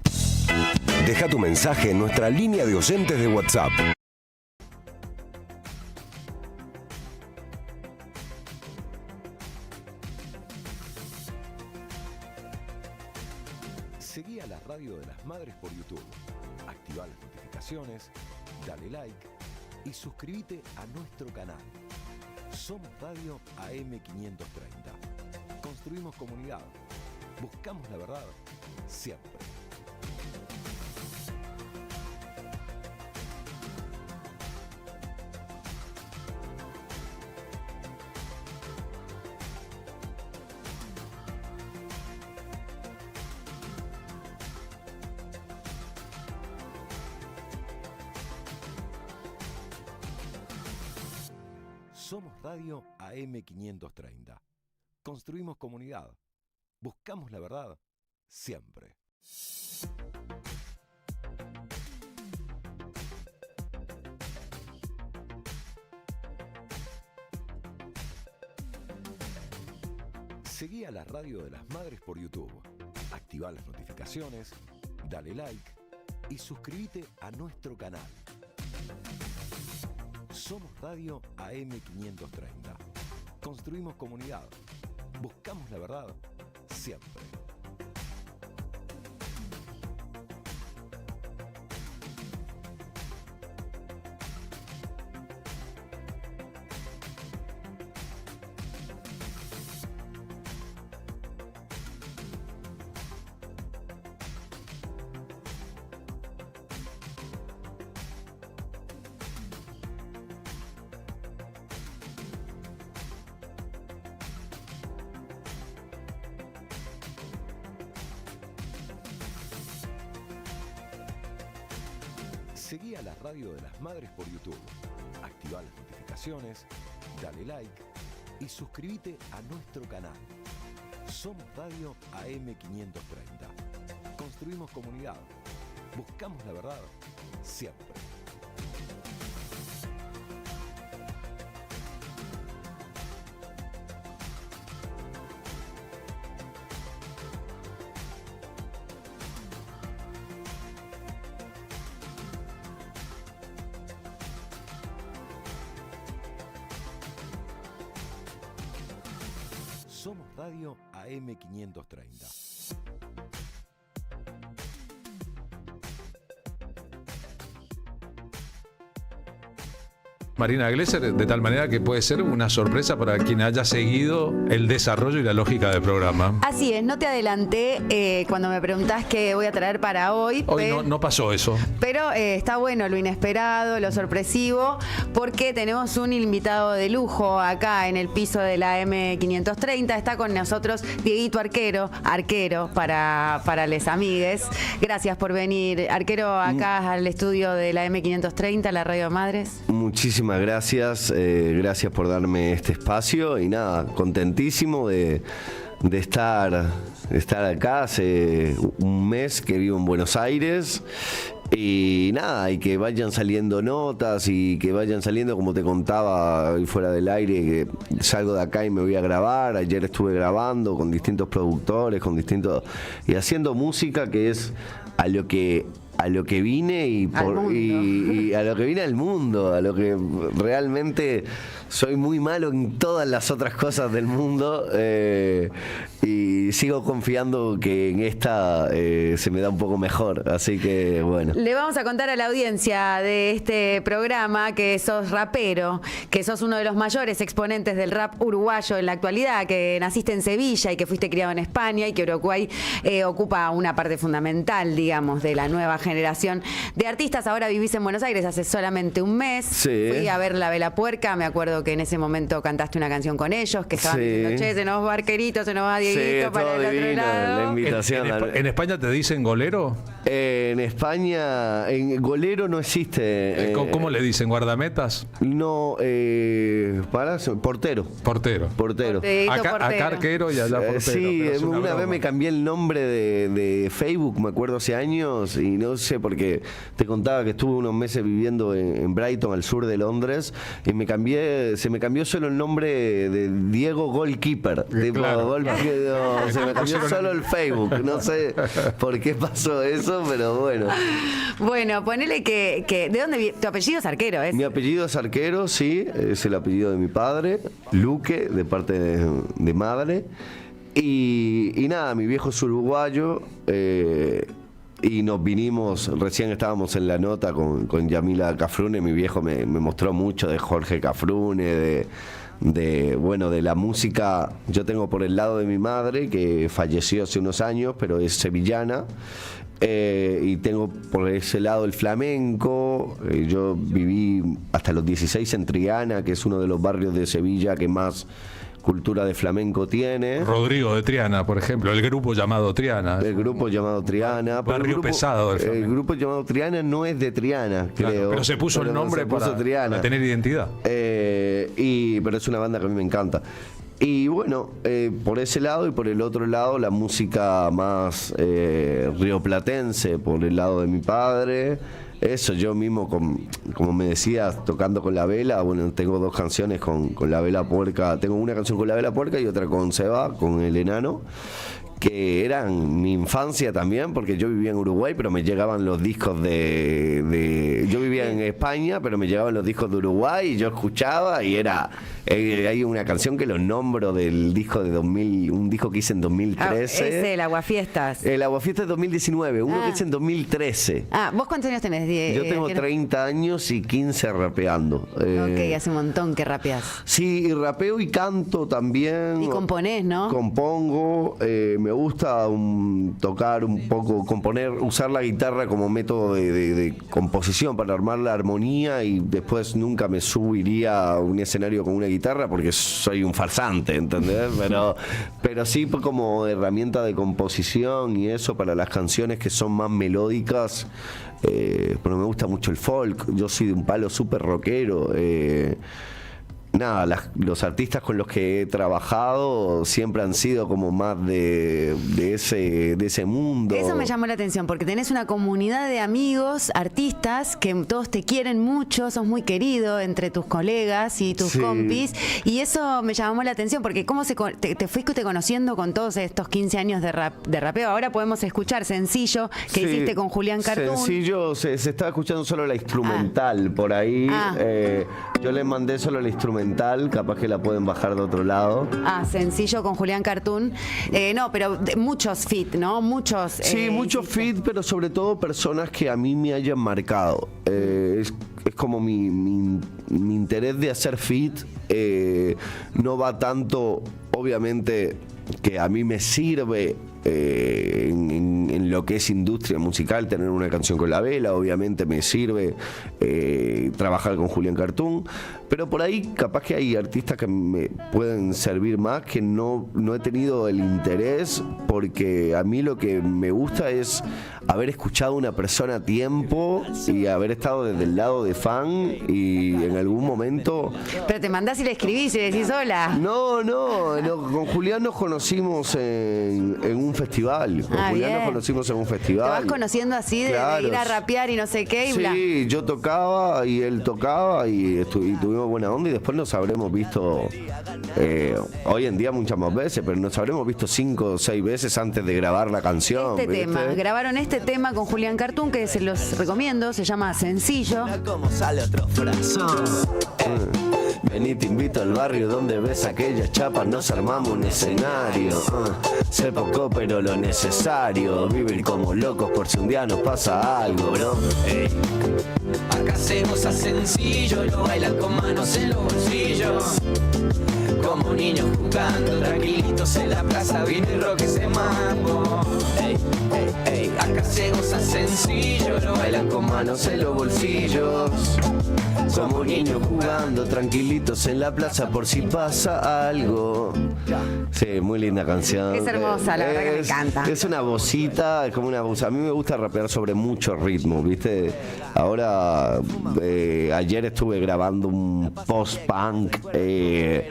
Deja tu mensaje en nuestra línea de oyentes de WhatsApp. Seguí a la Radio de las Madres por YouTube. Activá las notificaciones, dale like y suscríbete a nuestro canal. Somos Radio AM530. Construimos comunidad. Buscamos la verdad siempre. Somos Radio AM530. Construimos comunidad. Buscamos la verdad siempre. Seguí a la Radio de las Madres por YouTube. Activá las notificaciones, dale like y suscríbete a nuestro canal. Somos Radio AM530. Construimos comunidad. Buscamos la verdad siempre. Seguí a la Radio de las Madres por YouTube. Activá las notificaciones, dale like y suscríbete a nuestro canal. Somos Radio AM530. Construimos comunidad. Buscamos la verdad siempre. Somos Radio AM530. Marina Glesser, de tal manera que puede ser una sorpresa para quien haya seguido el desarrollo y la lógica del programa. Así es, no te adelanté cuando me preguntás qué voy a traer para hoy. Hoy no pasó eso. Pero está bueno lo inesperado, lo sorpresivo, porque tenemos un invitado de lujo acá en el piso de la M530. Está con nosotros Dieguito Arquero para les amigues. Gracias por venir, Arquero, acá al estudio de la M530, la Radio Madres. Muchísimas gracias, gracias por darme este espacio y nada, contentísimo de estar acá. Hace un mes que vivo en Buenos Aires y nada, y que vayan saliendo notas y que vayan saliendo, como te contaba hoy fuera del aire, que salgo de acá y me voy a grabar. Ayer estuve grabando con distintos productores, y haciendo música, que es a lo que vine y a lo que vine al mundo, a lo que realmente soy muy malo en todas las otras cosas del mundo, y sigo confiando que en esta se me da un poco mejor, así que bueno. Le vamos a contar a la audiencia de este programa que sos rapero, que sos uno de los mayores exponentes del rap uruguayo en la actualidad, que naciste en Sevilla y que fuiste criado en España, y que Uruguay ocupa una parte fundamental, digamos, de la nueva generación de artistas. Ahora vivís en Buenos Aires hace solamente un mes. Sí. Fui a ver La Vela Puerca, me acuerdo que en ese momento cantaste una canción con ellos, que estaban diciendo, che, se nos va Arquerito, se nos va Dieguito, sí, para el otro lado. La invitación. ¿En España te dicen golero? En España, Golero no existe. ¿Cómo le dicen? ¿Guardametas? No, portero. Portero. Acá Arquero y allá portero. Sí, una vez me cambié el nombre de Facebook, me acuerdo, hace años, y no sé, porque te contaba que estuve unos meses viviendo en Brighton, al sur de Londres, y se me cambió solo el nombre de Diego Goalkeeper. Claro. Se me cambió solo el Facebook. No sé por qué pasó eso, pero bueno. Bueno, ponele que ¿de dónde tu apellido es Arquero? Mi apellido es Arquero, sí, es el apellido de mi padre, Luque, de parte de madre. Y nada, mi viejo es uruguayo. Y nos vinimos, recién estábamos en la nota con Yamila Cafrune. Mi viejo me mostró mucho de Jorge Cafrune, de la música. Yo tengo por el lado de mi madre, que falleció hace unos años, pero es sevillana. Y tengo por ese lado el flamenco. Yo viví hasta los 16 en Triana, que es uno de los barrios de Sevilla que más cultura de flamenco tiene. Rodrigo de Triana, por ejemplo, el grupo llamado Triana. El grupo llamado Triana. Barrio pesado del flamenco. El grupo llamado Triana no es de Triana, claro, creo. pero se puso el nombre para tener identidad. Pero es una banda que a mí me encanta. Y bueno, por ese lado, y por el otro lado, la música más rioplatense, por el lado de mi padre. Eso, yo mismo, como me decías, tocando con la vela. Bueno, tengo 2 canciones con la vela puerca. Tengo una canción con la vela puerca y otra con Seba, con el enano, que eran mi infancia también, porque yo vivía en Uruguay, pero me llegaban los discos yo vivía en España, pero me llegaban los discos de Uruguay y yo escuchaba y era... hay una canción que los nombro del disco de 2000, un disco que hice en 2013. Ese, el Aguafiestas. El Aguafiestas 2019, uno que hice en 2013. ¿Vos cuántos años tenés? Yo tengo 30 años y 15 rapeando. Ok, hace un montón que rapeás. Sí, y rapeo y canto también. Y componés, ¿no? Compongo, me gusta tocar un poco, componer, usar la guitarra como método de composición para armar la armonía, y después nunca me subiría a un escenario con una guitarra porque soy un farsante, ¿entendés? Pero sí como herramienta de composición y eso para las canciones que son más melódicas. Pero me gusta mucho el folk, yo soy de un palo súper rockero. Nada, los artistas con los que he trabajado siempre han sido como más de ese mundo. Eso me llamó la atención, porque tenés una comunidad de amigos, artistas, que todos te quieren mucho, sos muy querido entre tus colegas y tus compis, y eso me llamó la atención, porque cómo te fuiste conociendo con todos estos 15 años de rapeo. Ahora podemos escuchar Sencillo, que hiciste con Julián Cartoon. Sencillo, se estaba escuchando solo la instrumental por ahí. Yo les mandé solo la instrumental, capaz que la pueden bajar de otro lado. Sencillo con Julián Cartoon. No, pero muchos feat, ¿no? Muchos. Sí, muchos feat, pero sobre todo personas que a mí me hayan marcado. Es como mi interés de hacer feat. No va tanto, obviamente, que a mí me sirve en lo que es industria musical tener una canción con la vela. Obviamente me sirve trabajar con Julián Cartoon, pero por ahí capaz que hay artistas que me pueden servir más, que no he tenido el interés, porque a mí lo que me gusta es haber escuchado a una persona a tiempo y haber estado desde el lado de fan, y en algún momento... Pero te mandás y le escribís y le decís hola. No, con Julián nos conocimos en un festival. Con Julián nos conocimos en un festival. Te vas conociendo así de ir a rapear y no sé qué y bla. Sí, yo tocaba y él tocaba y tuvimos buena onda, y después nos habremos visto hoy en día muchas más veces, pero nos habremos visto 5 o 6 veces antes de grabar la canción. Grabaron este tema con Julián Cartoon, que se los recomiendo, se llama Sencillo. ¿Cómo sale otro frazo? Vení, te invito al barrio donde ves aquellas chapas, nos armamos un escenario. Sé poco pero lo necesario, vivir como locos por si un día nos pasa algo, bro. Acá se goza sencillo, lo bailan con manos en los bolsillos. Como niños jugando, tranquilitos en la plaza, vino y rock ese mambo. Acá se goza sencillo, lo bailan con manos en los bolsillos. Como niños jugando, tranquilitos en la plaza por si pasa algo. Sí, muy linda canción. Es hermosa, la verdad que me encanta. Es una vocita, es como una voz. A mí me gusta rapear sobre mucho ritmo, ¿viste? Ahora, ayer estuve grabando un post-punk que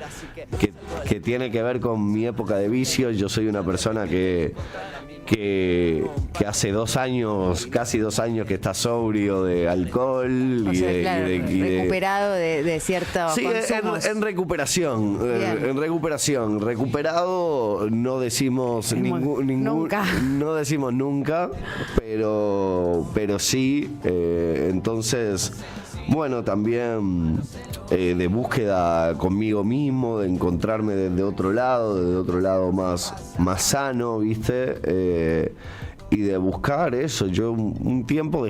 tiene que ver con mi época de vicios. Yo soy una persona que hace 2 años, casi 2 años que está sobrio de alcohol, o sea, recuperado de ciertos consumos. En recuperación, recuperado no decimos nunca. No decimos nunca, pero sí, entonces bueno, también de búsqueda conmigo mismo, de encontrarme desde otro lado más sano, ¿viste? Y de buscar eso. Yo un tiempo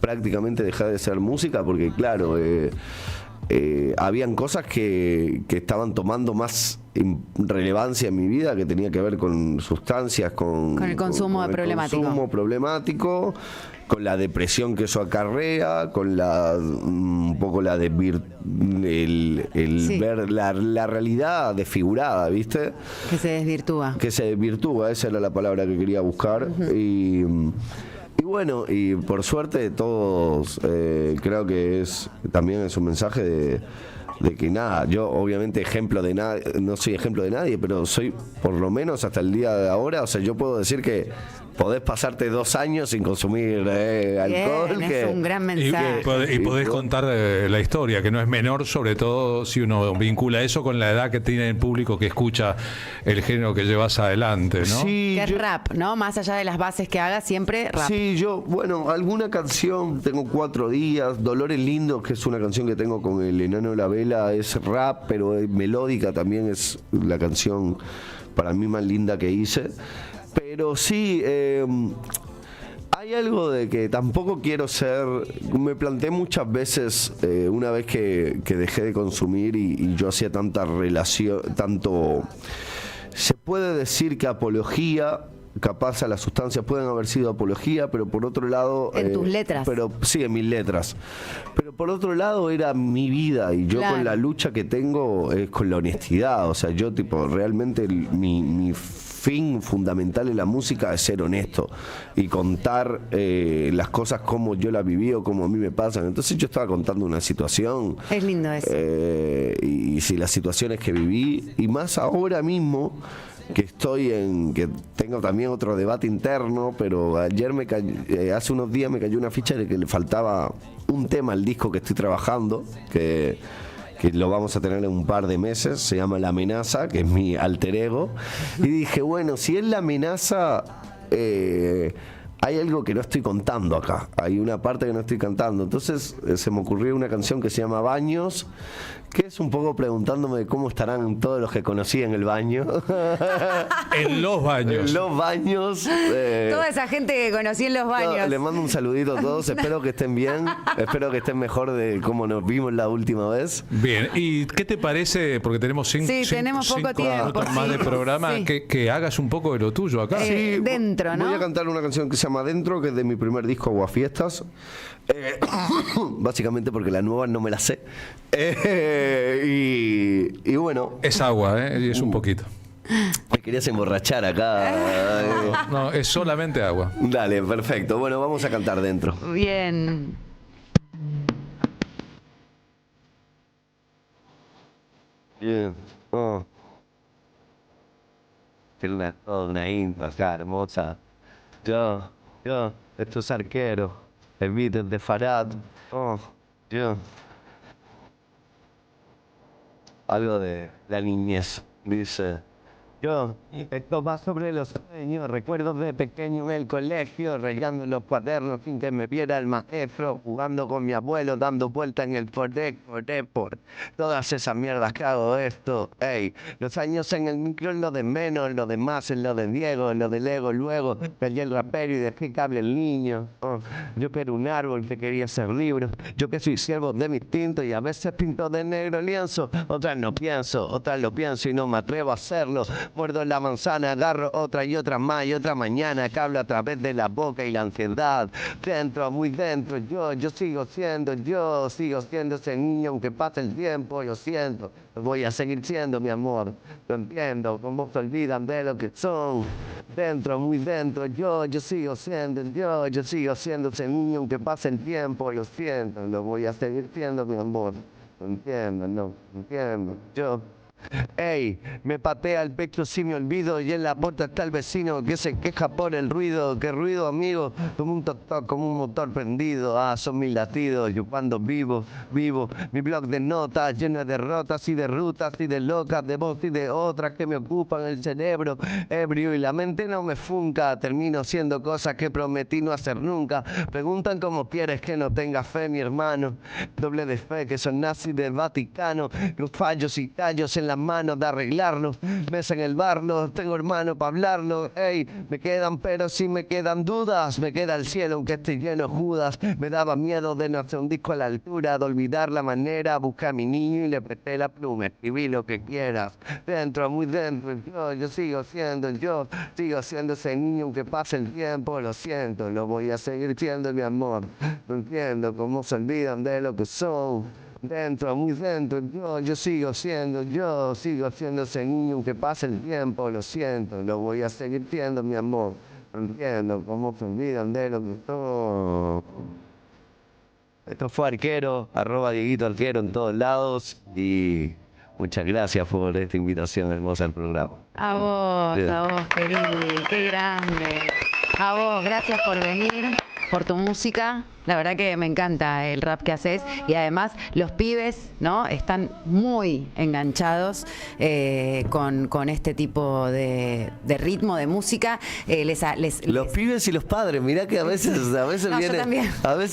prácticamente dejé de hacer música porque, claro, habían cosas que estaban tomando más relevancia en mi vida, que tenía que ver con sustancias, con el consumo problemático, con la depresión que eso acarrea, con un poco la de ver la realidad desfigurada, ¿viste? Que se desvirtúa. Esa era la palabra que quería buscar. Y bueno, y por suerte todos, creo que también es un mensaje de que nada, yo obviamente no soy ejemplo de nadie, pero soy, por lo menos hasta el día de ahora, o sea, yo puedo decir que podés pasarte 2 años sin consumir alcohol. Es un gran mensaje. Y podés contar la historia, que no es menor, sobre todo si uno vincula eso con la edad que tiene el público que escucha el género que llevas adelante, ¿no? Sí, que es rap, ¿no? Más allá de las bases que haga, siempre rap. Sí, alguna canción, tengo 4 días, Dolores Lindos, que es una canción que tengo con el Enano de la Vela, es rap, pero es melódica también, es la canción para mí más linda que hice. Pero sí, hay algo de que tampoco quiero ser. Me planteé muchas veces, una vez que dejé de consumir y yo hacía tanta relación, se puede decir que apología, capaz a las sustancias pueden haber sido apología, pero por otro lado... En tus letras. Pero sí, en mis letras. Pero por otro lado era mi vida y yo con la lucha que tengo es con la honestidad. O sea, yo realmente mi fin fundamental en la música es ser honesto y contar las cosas como yo las viví o como a mí me pasan. Entonces yo estaba contando una situación. Es lindo eso. Y si las situaciones que viví, y más ahora mismo que que tengo también otro debate interno, pero ayer hace unos días me cayó una ficha de que le faltaba un tema al disco que estoy trabajando, que lo vamos a tener en un par de meses, se llama La Amenaza, que es mi alter ego, y dije, bueno, si es La Amenaza, hay algo que no estoy contando acá, hay una parte que no estoy cantando, entonces se me ocurrió una canción que se llama Baños, que es un poco preguntándome cómo estarán todos los que conocí en el baño. En los baños. En los baños. Toda esa gente que conocí en los baños. Les mando un saludito a todos, espero que estén bien, espero que estén mejor de cómo nos vimos la última vez. Bien, ¿y qué te parece, porque tenemos tenemos poco tiempo, más de programa, que hagas un poco de lo tuyo acá? Sí, Dentro, ¿no? Voy a cantar una canción que se llama Dentro, que es de mi primer disco, Aguafiestas. Básicamente porque la nueva no me la sé. Y bueno. Es agua, y es un poquito. Me querías emborrachar acá. No, es solamente agua. Dale, perfecto. Bueno, vamos a cantar Dentro. Bien. Bien. Tiene toda una intro acá hermosa. Yo, estos arqueros, el beat de Farad. Algo de la niñez, dice. Esto va sobre los sueños, recuerdos de pequeño en el colegio, rayando los cuadernos sin que me viera el maestro, jugando con mi abuelo, dando vueltas en el por todas esas mierdas que hago esto. Los años en el micro es lo de menos, lo de más es lo de Diego, lo del ego, luego perdí el rapero y dejé que hable el niño. Yo que era un árbol que quería ser libro, yo que soy siervo de mi instinto y a veces pinto de negro lienzo, otras no pienso, otras lo pienso y no me atrevo a hacerlo. Muerdo la manzana, agarro otra y otra más y otra mañana que hablo a través de la boca y la ansiedad. Dentro, muy dentro, yo sigo siendo ese niño aunque pase el tiempo, yo siento. Voy a seguir siendo, mi amor. Lo entiendo, como se olvidan de lo que son. Dentro, muy dentro, yo sigo siendo, yo sigo siendo ese niño aunque pase el tiempo, yo siento. Lo voy a seguir siendo, mi amor. Lo entiendo, no, entiendo. Ey, me patea el pecho si me olvido y en la puerta está el vecino que se queja por el ruido. ¿Qué ruido, amigo? Como un toc-toc, como un motor prendido. Ah, son mis latidos, yo cuando vivo. Mi blog de notas lleno de derrotas y de rutas y de locas, de voz y de otras que me ocupan el cerebro ebrio y la mente no me funca. Termino siendo cosas que prometí no hacer nunca. Preguntan cómo quieres que no tenga fe, mi hermano. Doble de fe que son nazis del Vaticano. Los fallos y tallos en las manos de arreglarlos. Mesa en el barlo, tengo hermano para hablarlo. Ey, me quedan pero sí me quedan dudas. Me queda el cielo aunque esté lleno de Judas. Me daba miedo de no hacer un disco a la altura, de olvidar la manera. Busqué a mi niño y le presté la pluma. Escribí lo que quieras. Dentro, muy dentro, yo sigo siendo ese niño aunque pase el tiempo. Lo siento, lo voy a seguir siendo, mi amor. No entiendo cómo se olvidan de lo que son. Dentro, muy dentro, yo sigo siendo ese niño aunque pase el tiempo. Lo siento, lo voy a seguir siendo, mi amor. No entiendo cómo se olvidan de lo que son. Esto fue Arquero, @Dieguito Arquero en todos lados y muchas gracias por esta invitación hermosa al programa. A vos, querido, qué grande. A vos, gracias por venir, por tu música. La verdad que me encanta el rap que haces y además los pibes, ¿no? Están muy enganchados con este tipo de ritmo, de música. Los pibes y los padres, mirá que a veces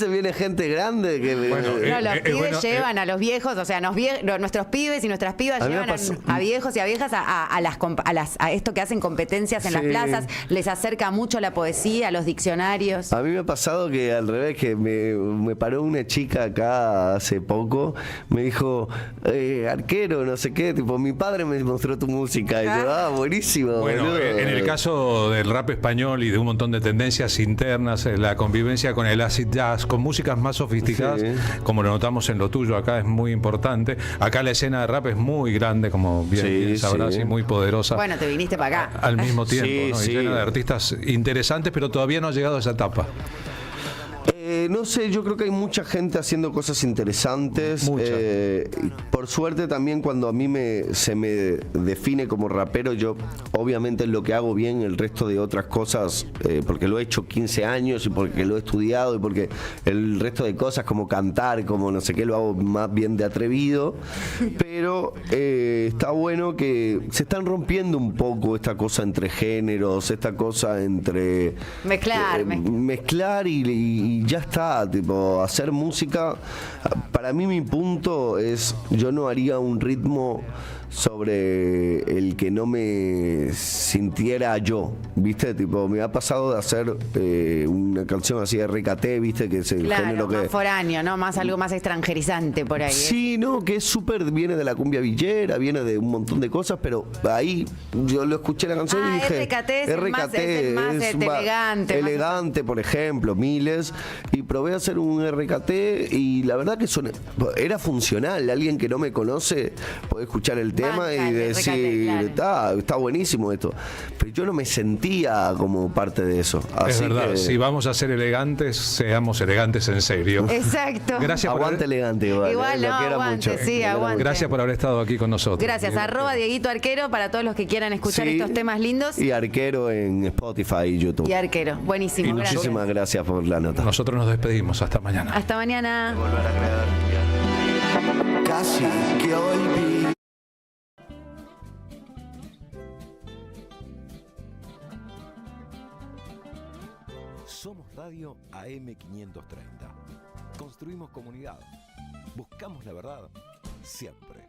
viene gente grande que los pibes llevan a los viejos, o sea, nuestros pibes y nuestras pibas llevan a viejos y a viejas a esto que hacen competencias en las plazas, les acerca mucho la poesía, los diccionarios. A mí me ha pasado que al revés, que me paró una chica acá hace poco, me dijo, Arquero, no sé qué, tipo, mi padre me mostró tu música. Y yo, buenísimo. Bueno, boludo. En el caso del rap español y de un montón de tendencias internas, la convivencia con el acid jazz, con músicas más sofisticadas, como lo notamos en lo tuyo acá, es muy importante. Acá la escena de rap es muy grande, como bien sabrás, y muy poderosa. Bueno, te viniste para acá. Al mismo tiempo, ¿no? Y llena de artistas interesantes, pero todavía no ha llegado a esa etapa. No sé, yo creo que hay mucha gente haciendo cosas interesantes. Por suerte también cuando a mí se me define como rapero, yo obviamente lo que hago bien, el resto de otras cosas, porque lo he hecho 15 años y porque lo he estudiado y porque el resto de cosas como cantar, como no sé qué, lo hago más bien de atrevido. Pero está bueno que se están rompiendo un poco esta cosa entre géneros, esta cosa entre... Mezclar y ya está, tipo, hacer música. Para mí mi punto es, yo no haría un ritmo sobre el que no me sintiera yo, ¿viste? Tipo, me ha pasado de hacer una canción así de RKT, ¿viste? Que es el género más que... foráneo, ¿no? Más algo más extranjerizante por ahí. Sí, no, que es súper, viene de la cumbia villera, viene de un montón de cosas, pero ahí yo lo escuché la canción y dije... RKT es más elegante. Elegante, por ejemplo, miles, y probé a hacer un RKT y la verdad que era funcional. Alguien que no me conoce puede escuchar el tema y decir, está buenísimo esto. Pero yo no me sentía como parte de eso. Es verdad, si vamos a ser elegantes, seamos elegantes en serio. Exacto. Gracias aguante elegante igual no, aguante, sí, aguante. Gracias por haber estado aquí con nosotros. Gracias, @Dieguito Arquero para todos los que quieran escuchar estos temas lindos. Y Arquero en Spotify y YouTube. Y Arquero, buenísimo. Y muchísimas gracias por la nota. Nosotros nos despedimos, hasta mañana. Hasta mañana. Casi que olvidé. Somos Radio AM530. Construimos comunidad. Buscamos la verdad siempre.